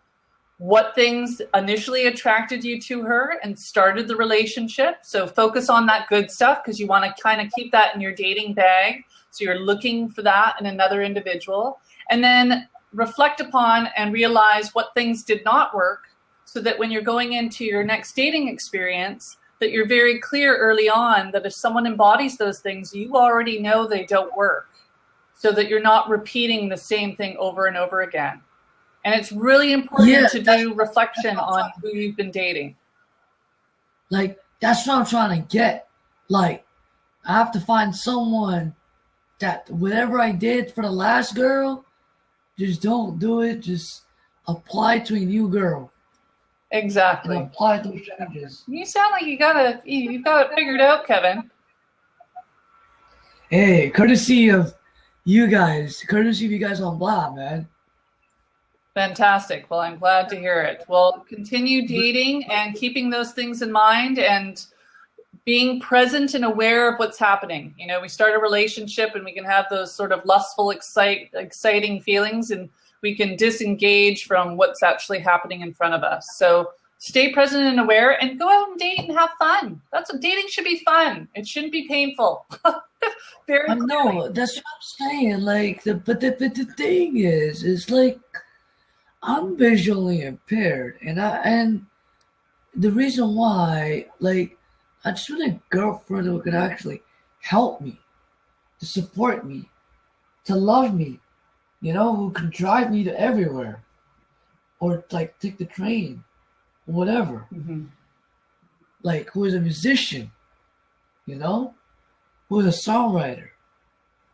S1: what things initially attracted you to her and started the relationship. So focus on that good stuff, because you want to kind of keep that in your dating bag. So you're looking for that in another individual. And then reflect upon and realize what things did not work, so that when you're going into your next dating experience, that you're very clear early on that if someone embodies those things, you already know they don't work, so that you're not repeating the same thing over and over again. And it's really important to do reflection on who you've been dating.
S6: Like, that's what I'm trying to get. Like, I have to find someone that whatever I did for the last girl, just don't do it. Just apply to a new girl.
S1: Exactly.
S6: And apply those changes.
S1: You sound like you got it figured out, Kevin.
S6: Hey, courtesy of you guys on Blab, man.
S1: Fantastic. Well, I'm glad to hear it. Well, continue dating and keeping those things in mind and being present and aware of what's happening. You know, we start a relationship and we can have those sort of lustful, exciting feelings, and we can disengage from what's actually happening in front of us. So stay present and aware and go out and date and have fun. That's what dating should be fun. It shouldn't be painful. Very
S6: I know, that's what I'm saying. Like, but the thing is like, I'm visually impaired, and the reason why, like, I just want a girlfriend who can actually help me, to support me, to love me, you know, who can drive me to everywhere, or like take the train, or whatever.
S1: Mm-hmm.
S6: Like, who is a musician, you know, who is a songwriter,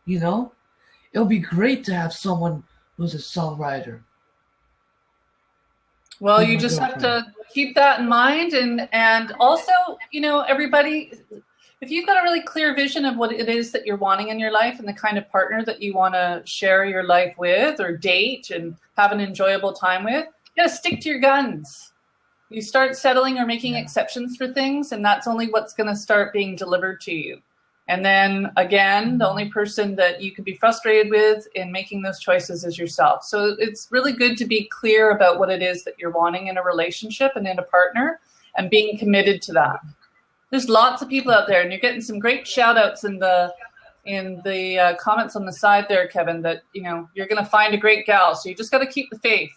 S6: you know. It would be great to have someone who's a songwriter.
S1: Well, you just have to keep that in mind, and also, you know, everybody, if you've got a really clear vision of what it is that you're wanting in your life and the kind of partner that you want to share your life with or date and have an enjoyable time with, you got to stick to your guns. You start settling or making exceptions for things, and that's only what's going to start being delivered to you. And then again, the only person that you could be frustrated with in making those choices is yourself. So it's really good to be clear about what it is that you're wanting in a relationship and in a partner, and being committed to that. There's lots of people out there, and you're getting some great shout outs in the comments on the side there, Kevin, that, you know, you're going to find a great gal. So you just got to keep the faith.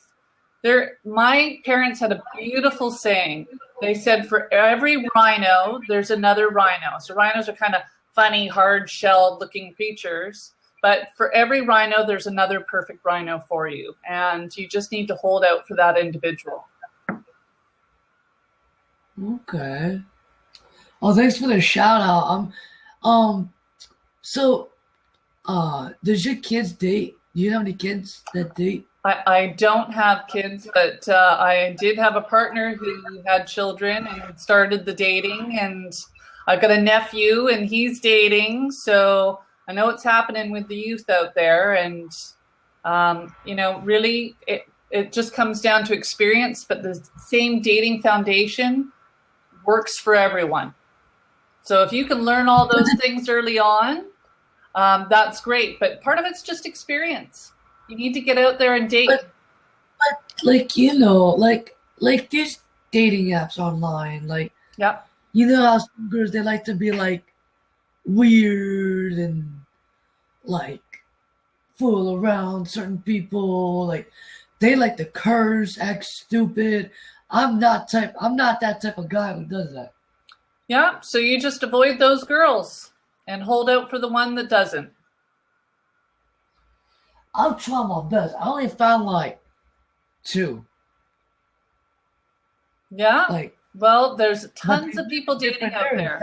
S1: My parents had a beautiful saying. They said, for every rhino, there's another rhino. So rhinos are kind of funny, hard-shelled looking creatures. But for every rhino, there's another perfect rhino for you. And you just need to hold out for that individual.
S6: Okay. Oh, thanks for the shout out. So, does your kids date? Do you have any kids that date?
S1: I don't have kids, but I did have a partner who had children and started the dating, and I've got a nephew and he's dating. So I know what's happening with the youth out there, and you know, really it just comes down to experience, but the same dating foundation works for everyone. So if you can learn all those things early on, that's great. But part of it's just experience. You need to get out there and date.
S6: But like, you know, like these dating apps online, like,
S1: yeah,
S6: you know how some girls, they like to be like weird and like fool around certain people, like they like to curse, act stupid. I'm not that type of guy who does that.
S1: Yeah, so you just avoid those girls and hold out for the one that doesn't.
S6: I'll try my best. I only found like 2.
S1: Yeah.
S6: Like,
S1: well, there's tons of people dating out there.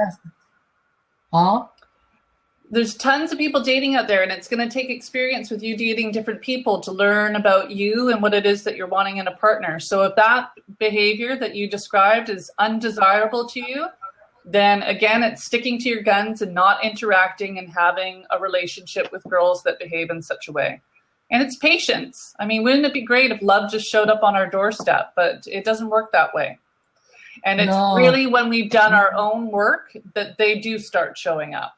S6: Huh?
S1: There's tons of people dating out there, and it's going to take experience with you dating different people to learn about you and what it is that you're wanting in a partner. So if that behavior that you described is undesirable to you, then again, it's sticking to your guns and not interacting and having a relationship with girls that behave in such a way. And it's patience. I mean, wouldn't it be great if love just showed up on our doorstep? But it doesn't work that way. And it's really when we've done our own work that they do start showing up.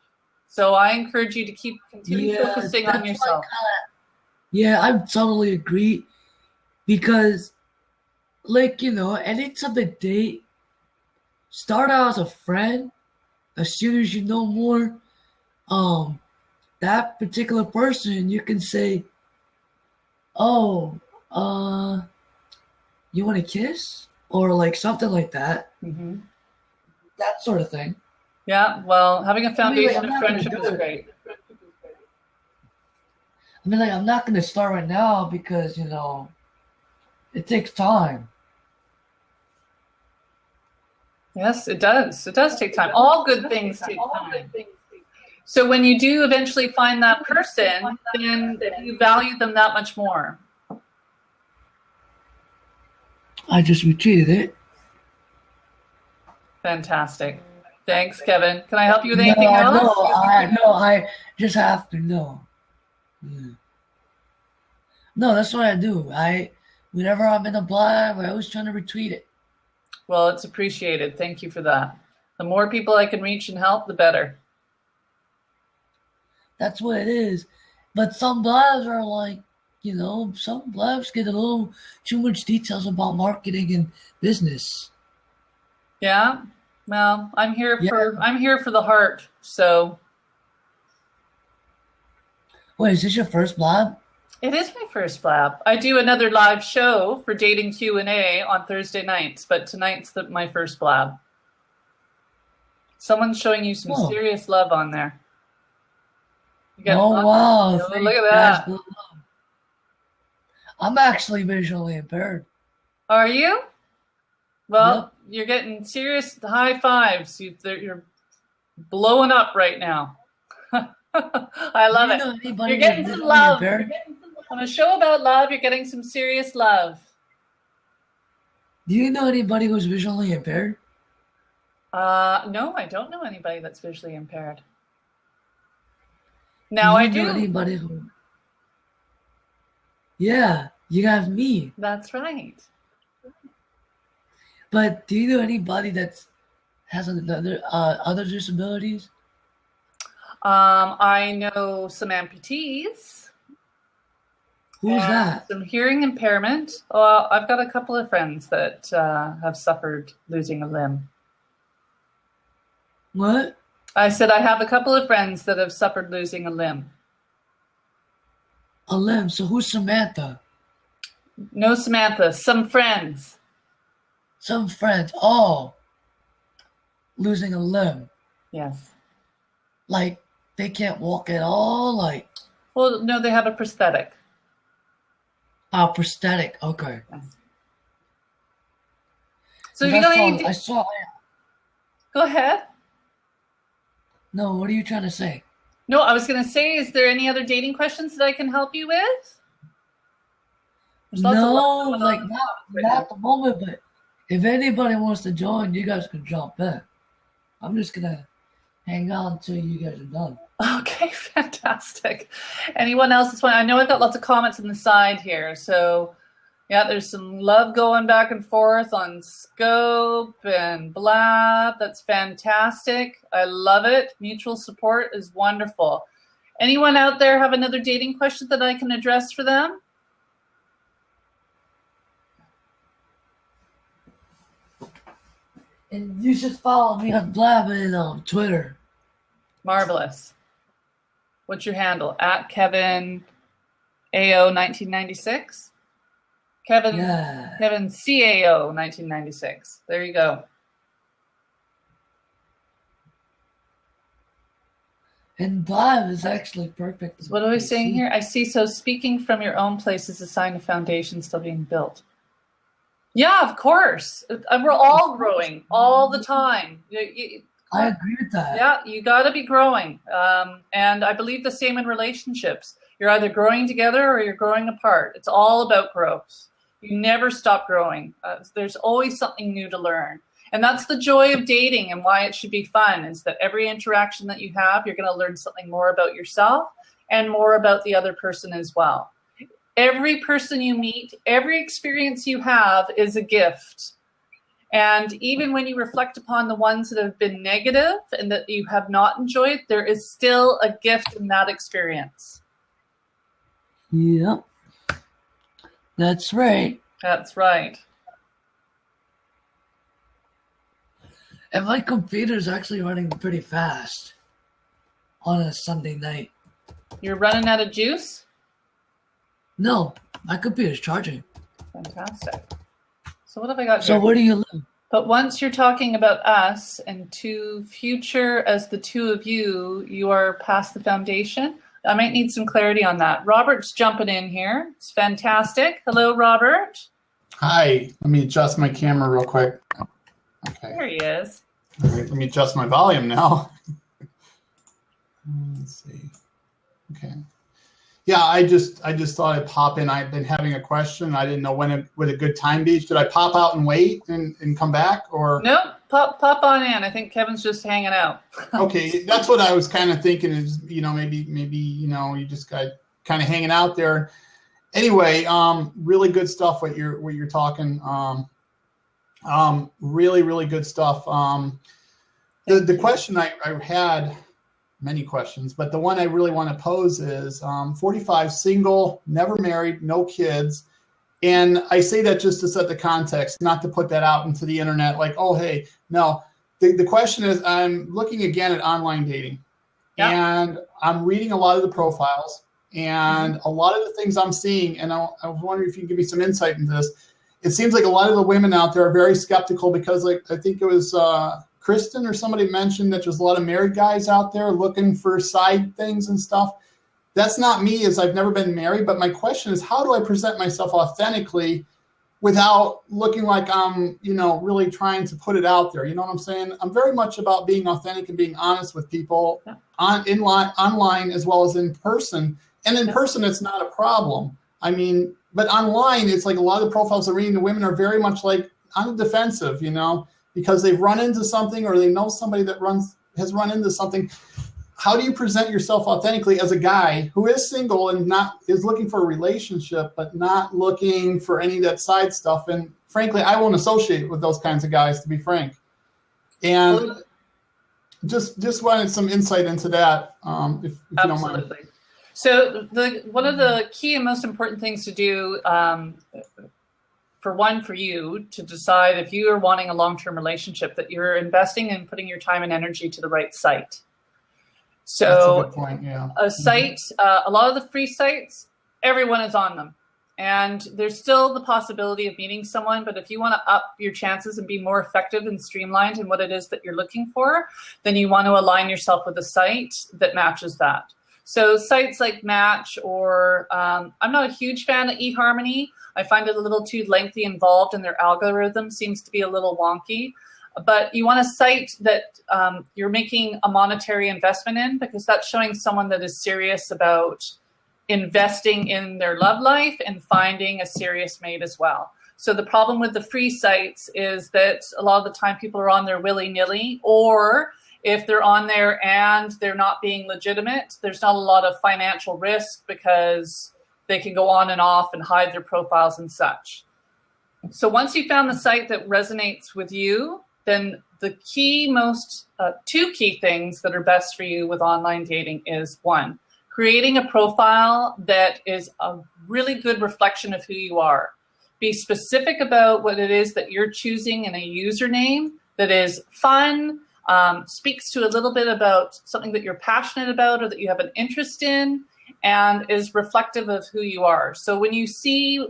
S1: So I encourage you to continue focusing on yourself.
S6: Yeah, I totally agree. Because, like, you know, anytime they date, start out as a friend. As soon as you know more, that particular person, you can say, oh, you want to kiss? Or like something like that.
S1: Mm-hmm.
S6: That sort of thing.
S1: Yeah, well, having a foundation of friendship is great.
S6: I mean, like, I'm not going to start right now because, you know, it takes time.
S1: Yes, it does. It does take time. All good things take time. So when you do eventually find that person, then you value them that much more.
S6: I just retweeted it.
S1: Fantastic. Thanks, Kevin. Can I help you with anything else?
S6: I just have to know. Yeah. No, that's what I do. Whenever I'm in a Blab, I always try to retweet it.
S1: Well, it's appreciated. Thank you for that. The more people I can reach and help, the better.
S6: That's what it is. But some Blabs are like, some Blabs get a little too much details about marketing and business.
S1: Yeah. Well, I'm here for the heart. So.
S6: Wait, is this your first Blab?
S1: It is my first Blab. I do another live show for Dating Q&A on Thursday nights, but tonight's my first Blab. Someone's showing you some serious love on there.
S6: Wow.
S1: Look at that.
S6: I'm actually visually impaired.
S1: Are you? Well, You're getting serious high fives. You're blowing up right now. I love it. You're getting some love. On a show about love, you're getting some serious love.
S6: Do you know anybody who's visually impaired?
S1: No, I don't know anybody that's visually impaired. Now I do.
S6: Know anybody who... Yeah, you have me.
S1: That's right.
S6: But do you know anybody that has other disabilities?
S1: I know some amputees.
S6: Who's that?
S1: Some hearing impairment. I've got a couple of friends that have suffered losing a limb.
S6: What?
S1: I said I have a couple of friends that have suffered losing a limb.
S6: A limb? So who's Samantha?
S1: No Samantha. Some friends.
S6: Some friends. Oh. Losing a limb.
S1: Yes.
S6: Like, they can't walk at all? Like.
S1: Well, no, they have a prosthetic.
S6: Prosthetic. Okay.
S1: Yes. So you're going to...
S6: I saw...
S1: Go ahead.
S6: No, what are you trying to say?
S1: No, I was going to say, is there any other dating questions that I can help you with?
S6: No, like not at the moment, but if anybody wants to join, you guys can jump in. I'm just going to hang on until you guys are done.
S1: Okay, fantastic. Anyone else? I know I've got lots of comments on the side here. So, yeah, there's some love going back and forth on Scope and Blab. That's fantastic. I love it. Mutual support is wonderful. Anyone out there have another dating question that I can address for them?
S6: And you should follow me on Blab and on Twitter.
S1: Marvelous. What's your handle? At Kevin AO 1996? Kevin CAO 1996. There you go.
S6: And Blab is actually perfect.
S1: So what are we saying here? I see. So speaking from your own place is a sign of foundation still being built. Yeah, of course. We're all growing all the time.
S6: I agree with that.
S1: Yeah, you got to be growing. And I believe the same in relationships. You're either growing together or you're growing apart. It's all about growth. You never stop growing. There's always something new to learn. And that's the joy of dating and why it should be fun, is that every interaction that you have, you're going to learn something more about yourself and more about the other person as well. Every person you meet, every experience you have is a gift. And even when you reflect upon the ones that have been negative and that you have not enjoyed, there is still a gift in that experience.
S6: Yep. That's right.
S1: That's right.
S6: And my computer's actually running pretty fast on a Sunday night.
S1: You're running out of juice?
S6: No, my computer's charging.
S1: Fantastic. So what have I got here?
S6: So where do you live?
S1: But once you're talking about us and to future as the two of you, you are past the foundation. I might need some clarity on that. Robert's jumping in here. It's fantastic. Hello, Robert.
S7: Hi. Let me adjust my camera real quick. Okay.
S1: There he is.
S7: All right, let me adjust my volume now. Let's see. Okay. Yeah, I just thought I'd pop in. I've been having a question. I didn't know when it would a good time be. Should I pop out and wait and come back, or?
S1: Nope, pop on in. I think Kevin's just hanging out.
S7: Okay, that's what I was kind of thinking. Is maybe you just got kind of hanging out there. Anyway, really good stuff. What you're talking. Really, really good stuff. The question I had. Many questions, but the one I really want to pose is 45, single, never married, no kids. And I say that just to set the context, not to put that out into the internet like, oh, hey, no. The question is, I'm looking again at online dating, and I'm reading a lot of the profiles, and a lot of the things I'm seeing, and I was wondering if you could give me some insight into this. It seems like a lot of the women out there are very skeptical because, like, I think it was Kristen or somebody mentioned that there's a lot of married guys out there looking for side things and stuff. That's not me, as I've never been married, but my question is, how do I present myself authentically without looking like I'm, really trying to put it out there? You know what I'm saying? I'm very much about being authentic and being honest with people online as well as in person. And in person, it's not a problem. I mean, but online, it's like a lot of the profiles I'm reading, the women are very much like on the defensive, because they've run into something or they know somebody that has run into something. How do you present yourself authentically as a guy who is single and is looking for a relationship, but not looking for any of that side stuff? And frankly, I won't associate with those kinds of guys, to be frank. And just wanted some insight into that, if you don't mind.
S1: So one of the key and most important things to do, for you to decide if you are wanting a long-term relationship, that you're investing and putting your time and energy to the right site. So
S7: that's a good point, yeah.
S1: A site, a lot of the free sites, everyone is on them. And there's still the possibility of meeting someone, but if you want to up your chances and be more effective and streamlined in what it is that you're looking for, then you want to align yourself with a site that matches that. So sites like Match or I'm not a huge fan of eHarmony. I find it a little too lengthy involved, and their algorithm seems to be a little wonky. But you want a site that you're making a monetary investment in, because that's showing someone that is serious about investing in their love life and finding a serious mate as well. So the problem with the free sites is that a lot of the time people are on there willy-nilly, or if they're on there and they're not being legitimate, there's not a lot of financial risk because they can go on and off and hide their profiles and such. So once you found the site that resonates with you, then the two key things that are best for you with online dating is, one, creating a profile that is a really good reflection of who you are. Be specific about what it is that you're choosing in a username that is fun, speaks to a little bit about something that you're passionate about or that you have an interest in, and is reflective of who you are. So when you see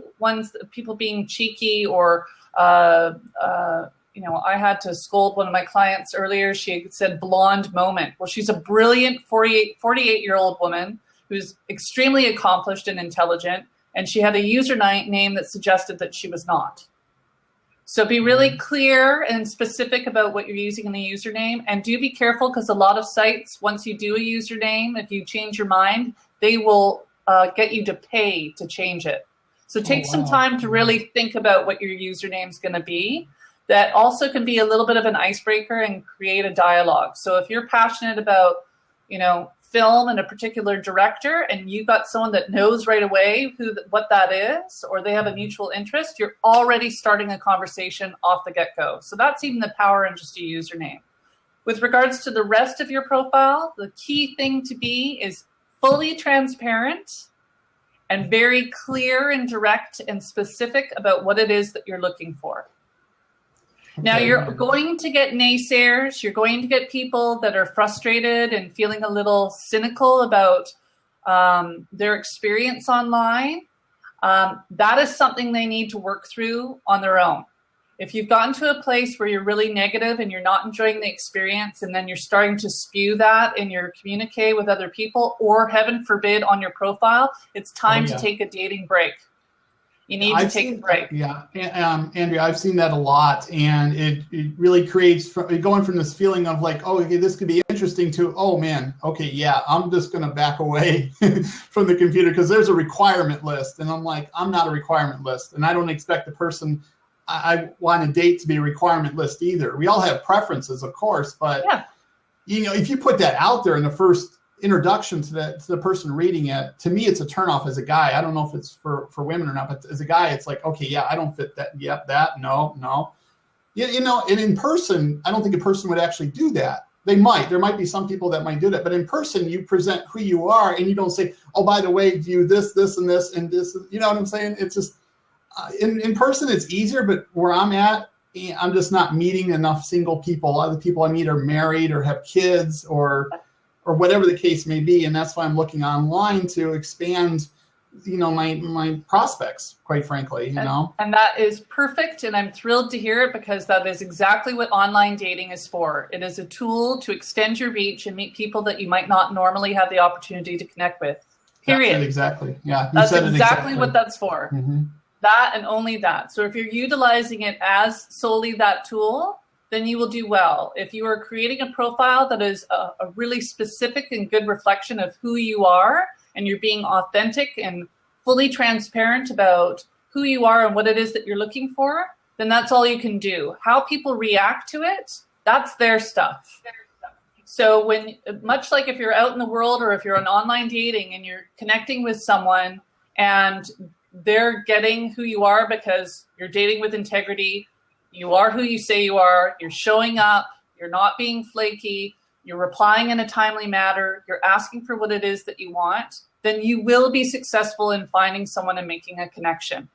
S1: people being cheeky or, I had to scold one of my clients earlier. She said blonde moment. Well, she's a brilliant 48-year-old woman who's extremely accomplished and intelligent, and she had a username that suggested that she was not. So be really clear and specific about what you're using in the username, and do be careful, because a lot of sites, once you do a username, if you change your mind, they will get you to pay to change it. So take some time to really think about what your username is going to be. That also can be a little bit of an icebreaker and create a dialogue. So if you're passionate about, film and a particular director, and you got someone that knows right away what that is, or they have a mutual interest, you're already starting a conversation off the get-go. So that's even the power in just a username. With regards to the rest of your profile, the key thing to be is fully transparent and very clear and direct and specific about what it is that you're looking for. Now, you're going to get naysayers. You're going to get people that are frustrated and feeling a little cynical about their experience online. That is something they need to work through on their own. If you've gotten to a place where you're really negative and you're not enjoying the experience, and then you're starting to spew that in your communique with other people, or heaven forbid on your profile, it's time to take a dating break. You need to take a break.
S7: Yeah, Andrea, I've seen that a lot, and it really creates going from this feeling of like, oh, okay, this could be interesting to, oh man, okay, yeah, I'm just gonna back away from the computer because there's a requirement list, and I'm like, I'm not a requirement list, and I don't expect the person I want a date to be a requirement list either. We all have preferences, of course, but if you put that out there in the first introduction to the person reading it, to me it's a turnoff as a guy. I don't know if it's for women or not, but as a guy it's like, okay, yeah, I don't fit that. Yep, that, no. And in person, I don't think a person would actually do that. There might be some people that might do that, but in person you present who you are, and you don't say, oh, by the way, do this and this and this, you know what I'm saying? It's just in person it's easier, but where I'm at, I'm just not meeting enough single people. A lot of the people I meet are married or have kids or whatever the case may be, and that's why I'm looking online to expand, my prospects, quite frankly,
S1: And that is perfect, and I'm thrilled to hear it because that is exactly what online dating is for. It is a tool to extend your reach and meet people that you might not normally have the opportunity to connect with. Period.
S7: That's it, exactly. Yeah,
S1: that's exactly what that's for.
S7: Mm-hmm.
S1: That and only that. So if you're utilizing it as solely that tool, then you will do well. If you are creating a profile that is a really specific and good reflection of who you are, and you're being authentic and fully transparent about who you are and what it is that you're looking for, then that's all you can do. How people react to it, that's their stuff. So much like if you're out in the world or if you're on online dating and you're connecting with someone and they're getting who you are because you're dating with integrity, you are who you say you are, you're showing up, you're not being flaky, you're replying in a timely manner, you're asking for what it is that you want, then you will be successful in finding someone and making a connection.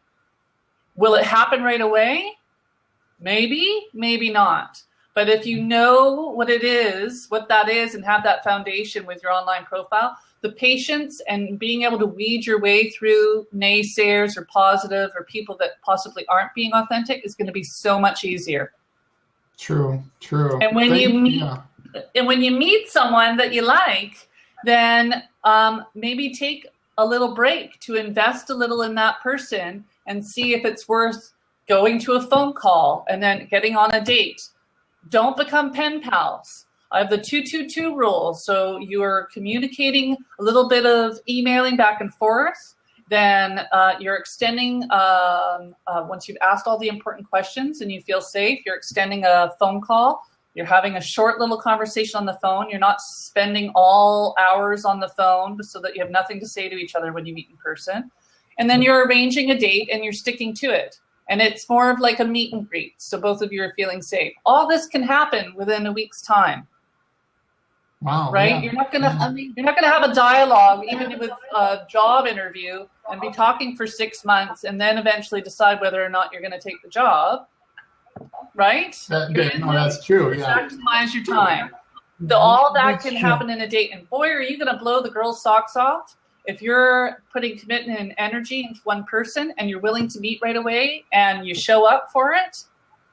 S1: Will it happen right away? Maybe, maybe not. But if you know what that is, and have that foundation with your online profile, the patience and being able to weed your way through naysayers or positive or people that possibly aren't being authentic is going to be so much easier.
S7: True.
S1: And when you meet someone that you like, then maybe take a little break to invest a little in that person and see if it's worth going to a phone call and then getting on a date. Don't become pen pals. I have the 222 rule. So you're communicating a little bit of emailing back and forth. Then you're extending, once you've asked all the important questions and you feel safe, you're extending a phone call. You're having a short little conversation on the phone. You're not spending all hours on the phone so that you have nothing to say to each other when you meet in person. And then you're arranging a date and you're sticking to it. And it's more of like a meet and greet. So both of you are feeling safe. All this can happen within a week's time.
S7: Wow.
S1: Right?
S7: Yeah.
S1: You're not gonna have a dialogue, even with a job interview, and be talking for 6 months and then eventually decide whether or not you're gonna take the job. Right?
S7: That's true. Yeah.
S1: Maximize your time. All that can happen in a date. And boy, are you gonna blow the girl's socks off if you're putting commitment and energy into one person and you're willing to meet right away and you show up for it.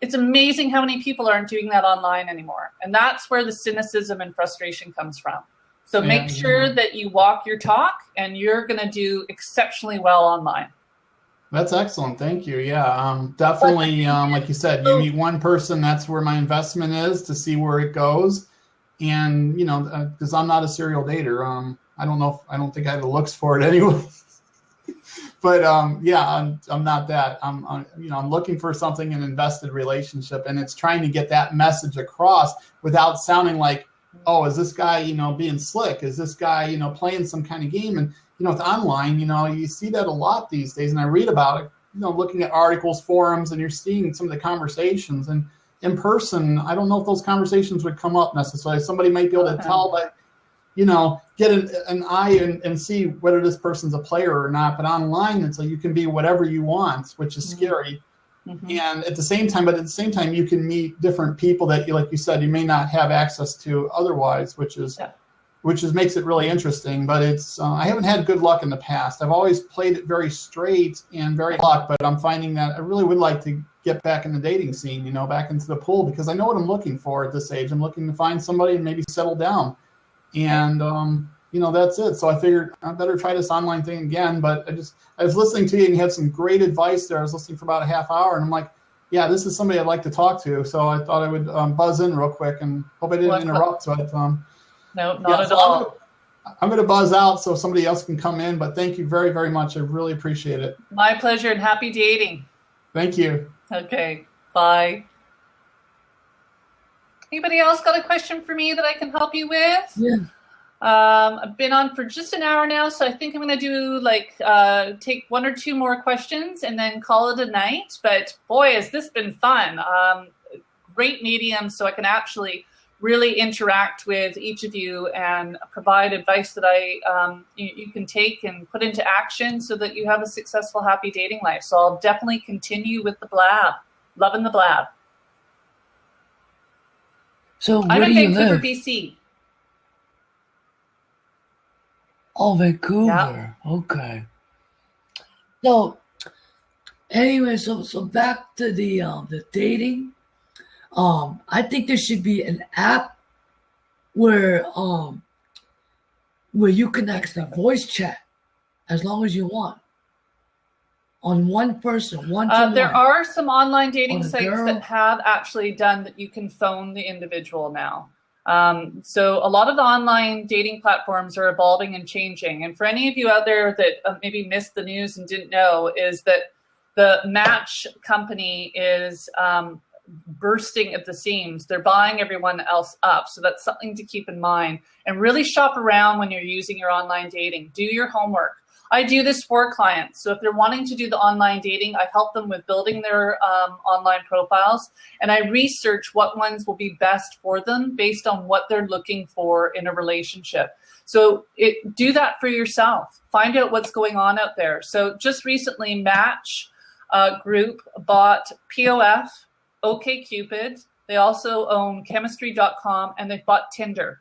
S1: It's amazing how many people aren't doing that online anymore. And that's where the cynicism and frustration comes from. So make sure that you walk your talk, and you're going to do exceptionally well online.
S7: That's excellent. Thank you. Yeah, definitely. Like you said, you meet one person, that's where my investment is, to see where it goes. And, because I'm not a serial dater. I don't think I have the looks for it anyway. But I'm not that. I'm looking for something, an invested relationship, and it's trying to get that message across without sounding like, oh, is this guy, being slick? Is this guy, playing some kind of game? And with online, you see that a lot these days, and I read about it. Looking at articles, forums, and you're seeing some of the conversations. And in person, I don't know if those conversations would come up necessarily. Somebody might be able to tell that. Get an eye and see whether this person's a player or not. But online, it's like you can be whatever you want, which is scary. Mm-hmm. And at the same time, you can meet different people that, like you said, you may not have access to otherwise, which makes it really interesting. But it's I haven't had good luck in the past. I've always played it very straight and very luck. But I'm finding that I really would like to get back in the dating scene, back into the pool, because I know what I'm looking for at this age. I'm looking to find somebody and maybe settle down. And that's it. So I figured I better try this online thing again. But I was listening to you and you had some great advice there. I was listening for about a half hour and I'm like, yeah, this is somebody I'd like to talk to. So I thought I would buzz in real quick and hope I didn't interrupt. So
S1: no, not at all.
S7: I'm going to buzz out so somebody else can come in, but thank you very, very much. I really appreciate it.
S1: My pleasure, and happy dating.
S7: Thank you.
S1: Okay, bye. Anybody else got a question for me that I can help you with?
S6: Yeah.
S1: I've been on for just an hour now, so I think I'm going to do take one or two more questions and then call it a night. But boy, has this been fun. Great medium, so I can actually really interact with each of you and provide advice that you can take and put into action so that you have a successful, happy dating life. So I'll definitely continue with the Blab. Loving the Blab.
S6: So
S1: I'm in Vancouver,
S6: live?
S1: BC.
S6: Oh, Vancouver.
S1: Yeah.
S6: Okay. So anyway, so back to the dating. I think there should be an app where you can actually voice chat as long as you want on one person,
S1: There are some online dating sites that have actually done that you can phone the individual now. So a lot of the online dating platforms are evolving and changing. And for any of you out there that maybe missed the news and didn't know, is that the Match company is bursting at the seams. They're buying everyone else up. So that's something to keep in mind. And really shop around when you're using your online dating. Do your homework. I do this for clients. So if they're wanting to do the online dating, I help them with building their online profiles. And I research what ones will be best for them based on what they're looking for in a relationship. So do that for yourself. Find out what's going on out there. So just recently, Match Group bought POF, OkCupid. They also own chemistry.com, and they've bought Tinder.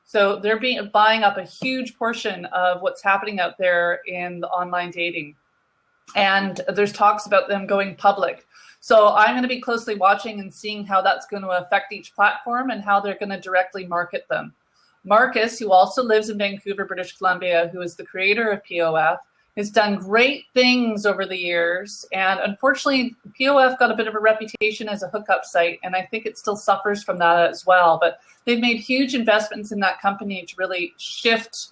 S1: So they're buying up a huge portion of what's happening out there in the online dating. And there's talks about them going public. So I'm going to be closely watching and seeing how that's going to affect each platform and how they're going to directly market them. Marcus, who also lives in Vancouver, British Columbia, who is the creator of POF, has done great things over the years. And unfortunately, POF got a bit of a reputation as a hookup site, and I think it still suffers from that as well. But they've made huge investments in that company to really shift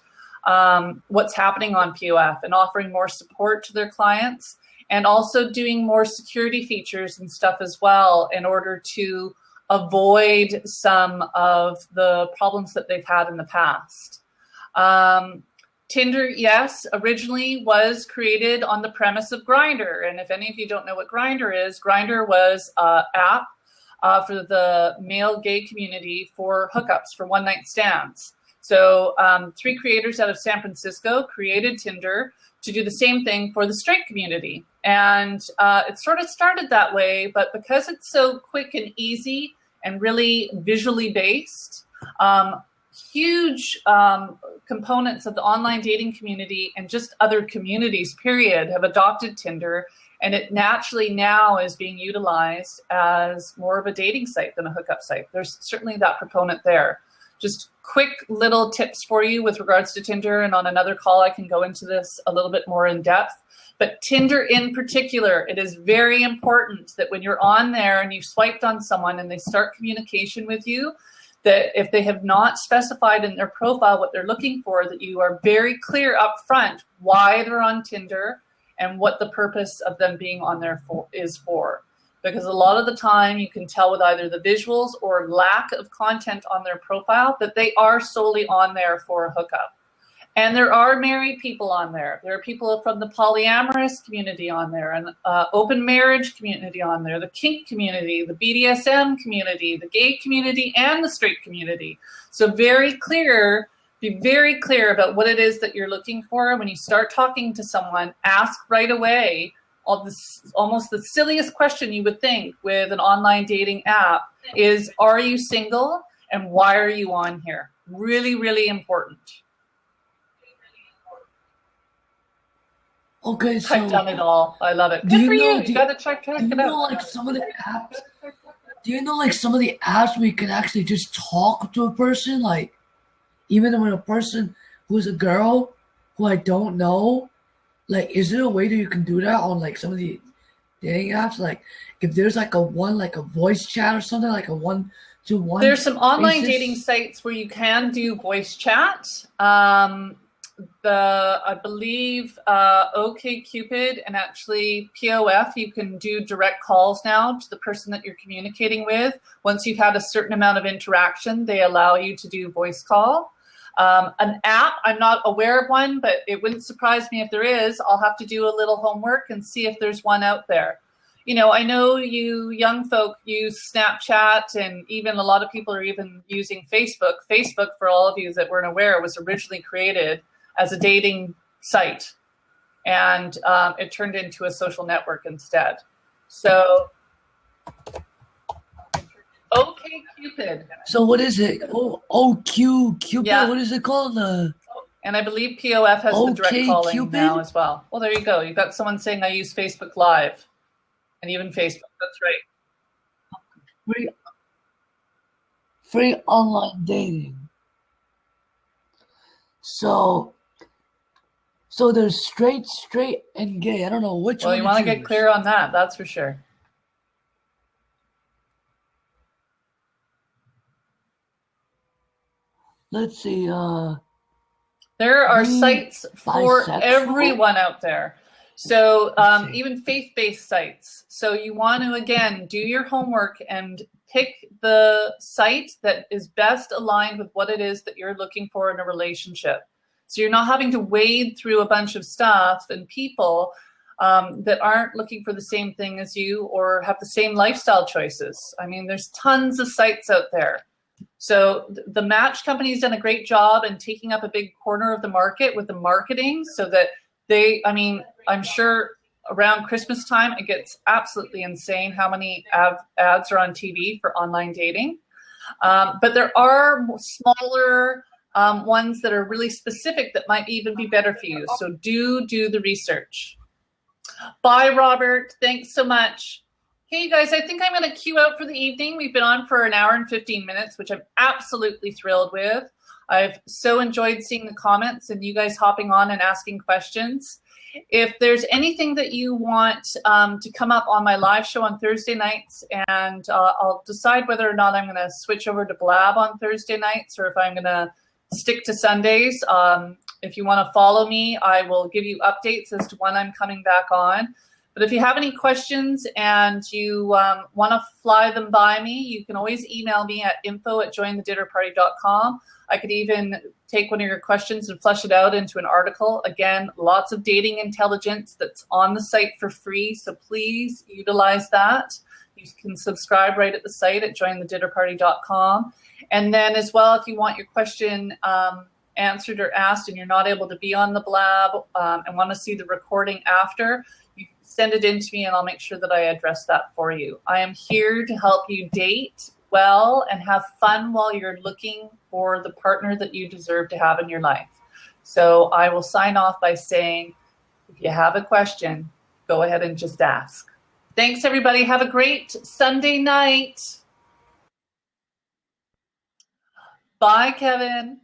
S1: what's happening on POF and offering more support to their clients and also doing more security features and stuff as well in order to avoid some of the problems that they've had in the past. Tinder, yes, originally was created on the premise of Grindr. And if any of you don't know what Grindr is, Grindr was an app for the male gay community for hookups, for one-night stands. So 3 creators out of San Francisco created Tinder to do the same thing for the straight community. And it sort of started that way, but because it's so quick and easy and really visually based, huge components of the online dating community and just other communities, period, have adopted Tinder. And it naturally now is being utilized as more of a dating site than a hookup site. There's certainly that proponent there. Just quick little tips for you with regards to Tinder. And on another call, I can go into this a little bit more in depth. But Tinder in particular, it is very important that when you're on there and you've swiped on someone and they start communication with you, that if they have not specified in their profile what they're looking for, that you are very clear up front why they're on Tinder and what the purpose of them being on there is for. Because a lot of the time you can tell with either the visuals or lack of content on their profile that they are solely on there for a hookup. And there are married people on there. There are people from the polyamorous community on there, and open marriage community on there, the kink community, the BDSM community, the gay community, and the straight community. So be very clear about what it is that you're looking for. When you start talking to someone, ask right away. Almost the silliest question you would think with an online dating app is, are you single and why are you on here? Really, really important.
S6: Okay, so
S1: I've done it all. I love it. Good for you. You gotta check it out.
S6: Do you know like some of the apps where you can actually just talk to a person, like even when a person who's a girl who I don't know, like, is there a way that you can do that on like some of the dating apps? Like, if there's like a voice chat or something, like a 1-to-1.
S1: There's some online
S6: basis?
S1: dating sites where you can do voice chat. I believe OkCupid and actually POF, you can do direct calls now to the person that you're communicating with. Once you've had a certain amount of interaction, they allow you to do voice call. An app, I'm not aware of one, but it wouldn't surprise me if there is. I'll have to do a little homework and see if there's one out there. You know, I know you young folk use Snapchat, and even a lot of people are even using Facebook. Facebook, for all of you that weren't aware, was originally created as a dating site, and it turned into a social network instead. So, OkCupid.
S6: So what is it? Cupid.
S1: Yeah.
S6: What is it called?
S1: And I believe POF has the direct calling
S6: Cupid?
S1: now as well. Well, there you go. You've got someone saying I use Facebook Live, and even Facebook. That's right.
S6: Free online dating. So there's straight, and gay. I don't know which one.
S1: Well, you want to get clear on that. That's for sure.
S6: Let's see.
S1: There are sites for
S6: bisexual?
S1: everyone out there. So even faith-based sites. So you want to, again, do your homework and pick the site that is best aligned with what it is that you're looking for in a relationship. So you're not having to wade through a bunch of stuff and people that aren't looking for the same thing as you or have the same lifestyle choices. I mean, there's tons of sites out there. So the Match company's done a great job in taking up a big corner of the market with the marketing so that I'm sure around Christmas time, it gets absolutely insane how many ads are on TV for online dating. But there are smaller ones that are really specific that might even be better for you. So do the research. Bye, Robert. Thanks so much. Hey, you guys, I think I'm going to queue out for the evening. We've been on for an hour and 15 minutes, which I'm absolutely thrilled with. I've so enjoyed seeing the comments and you guys hopping on and asking questions. If there's anything that you want to come up on my live show on Thursday nights, and I'll decide whether or not I'm going to switch over to Blab on Thursday nights or if I'm going to stick to Sundays. If you want to follow me, I will give you updates as to when I'm coming back on. But if you have any questions and you want to fly them by me, you can always email me at info@jointhedinnerparty.com. I could even take one of your questions and flesh it out into an article. Again, lots of dating intelligence that's on the site for free, so please utilize that. You can subscribe right at the site at jointhedinnerparty.com. And then as well, if you want your question answered or asked and you're not able to be on the Blab and want to see the recording after, you can send it in to me and I'll make sure that I address that for you. I am here to help you date well and have fun while you're looking for the partner that you deserve to have in your life. So I will sign off by saying, if you have a question, go ahead and just ask. Thanks, everybody. Have a great Sunday night. Bye, Kevin.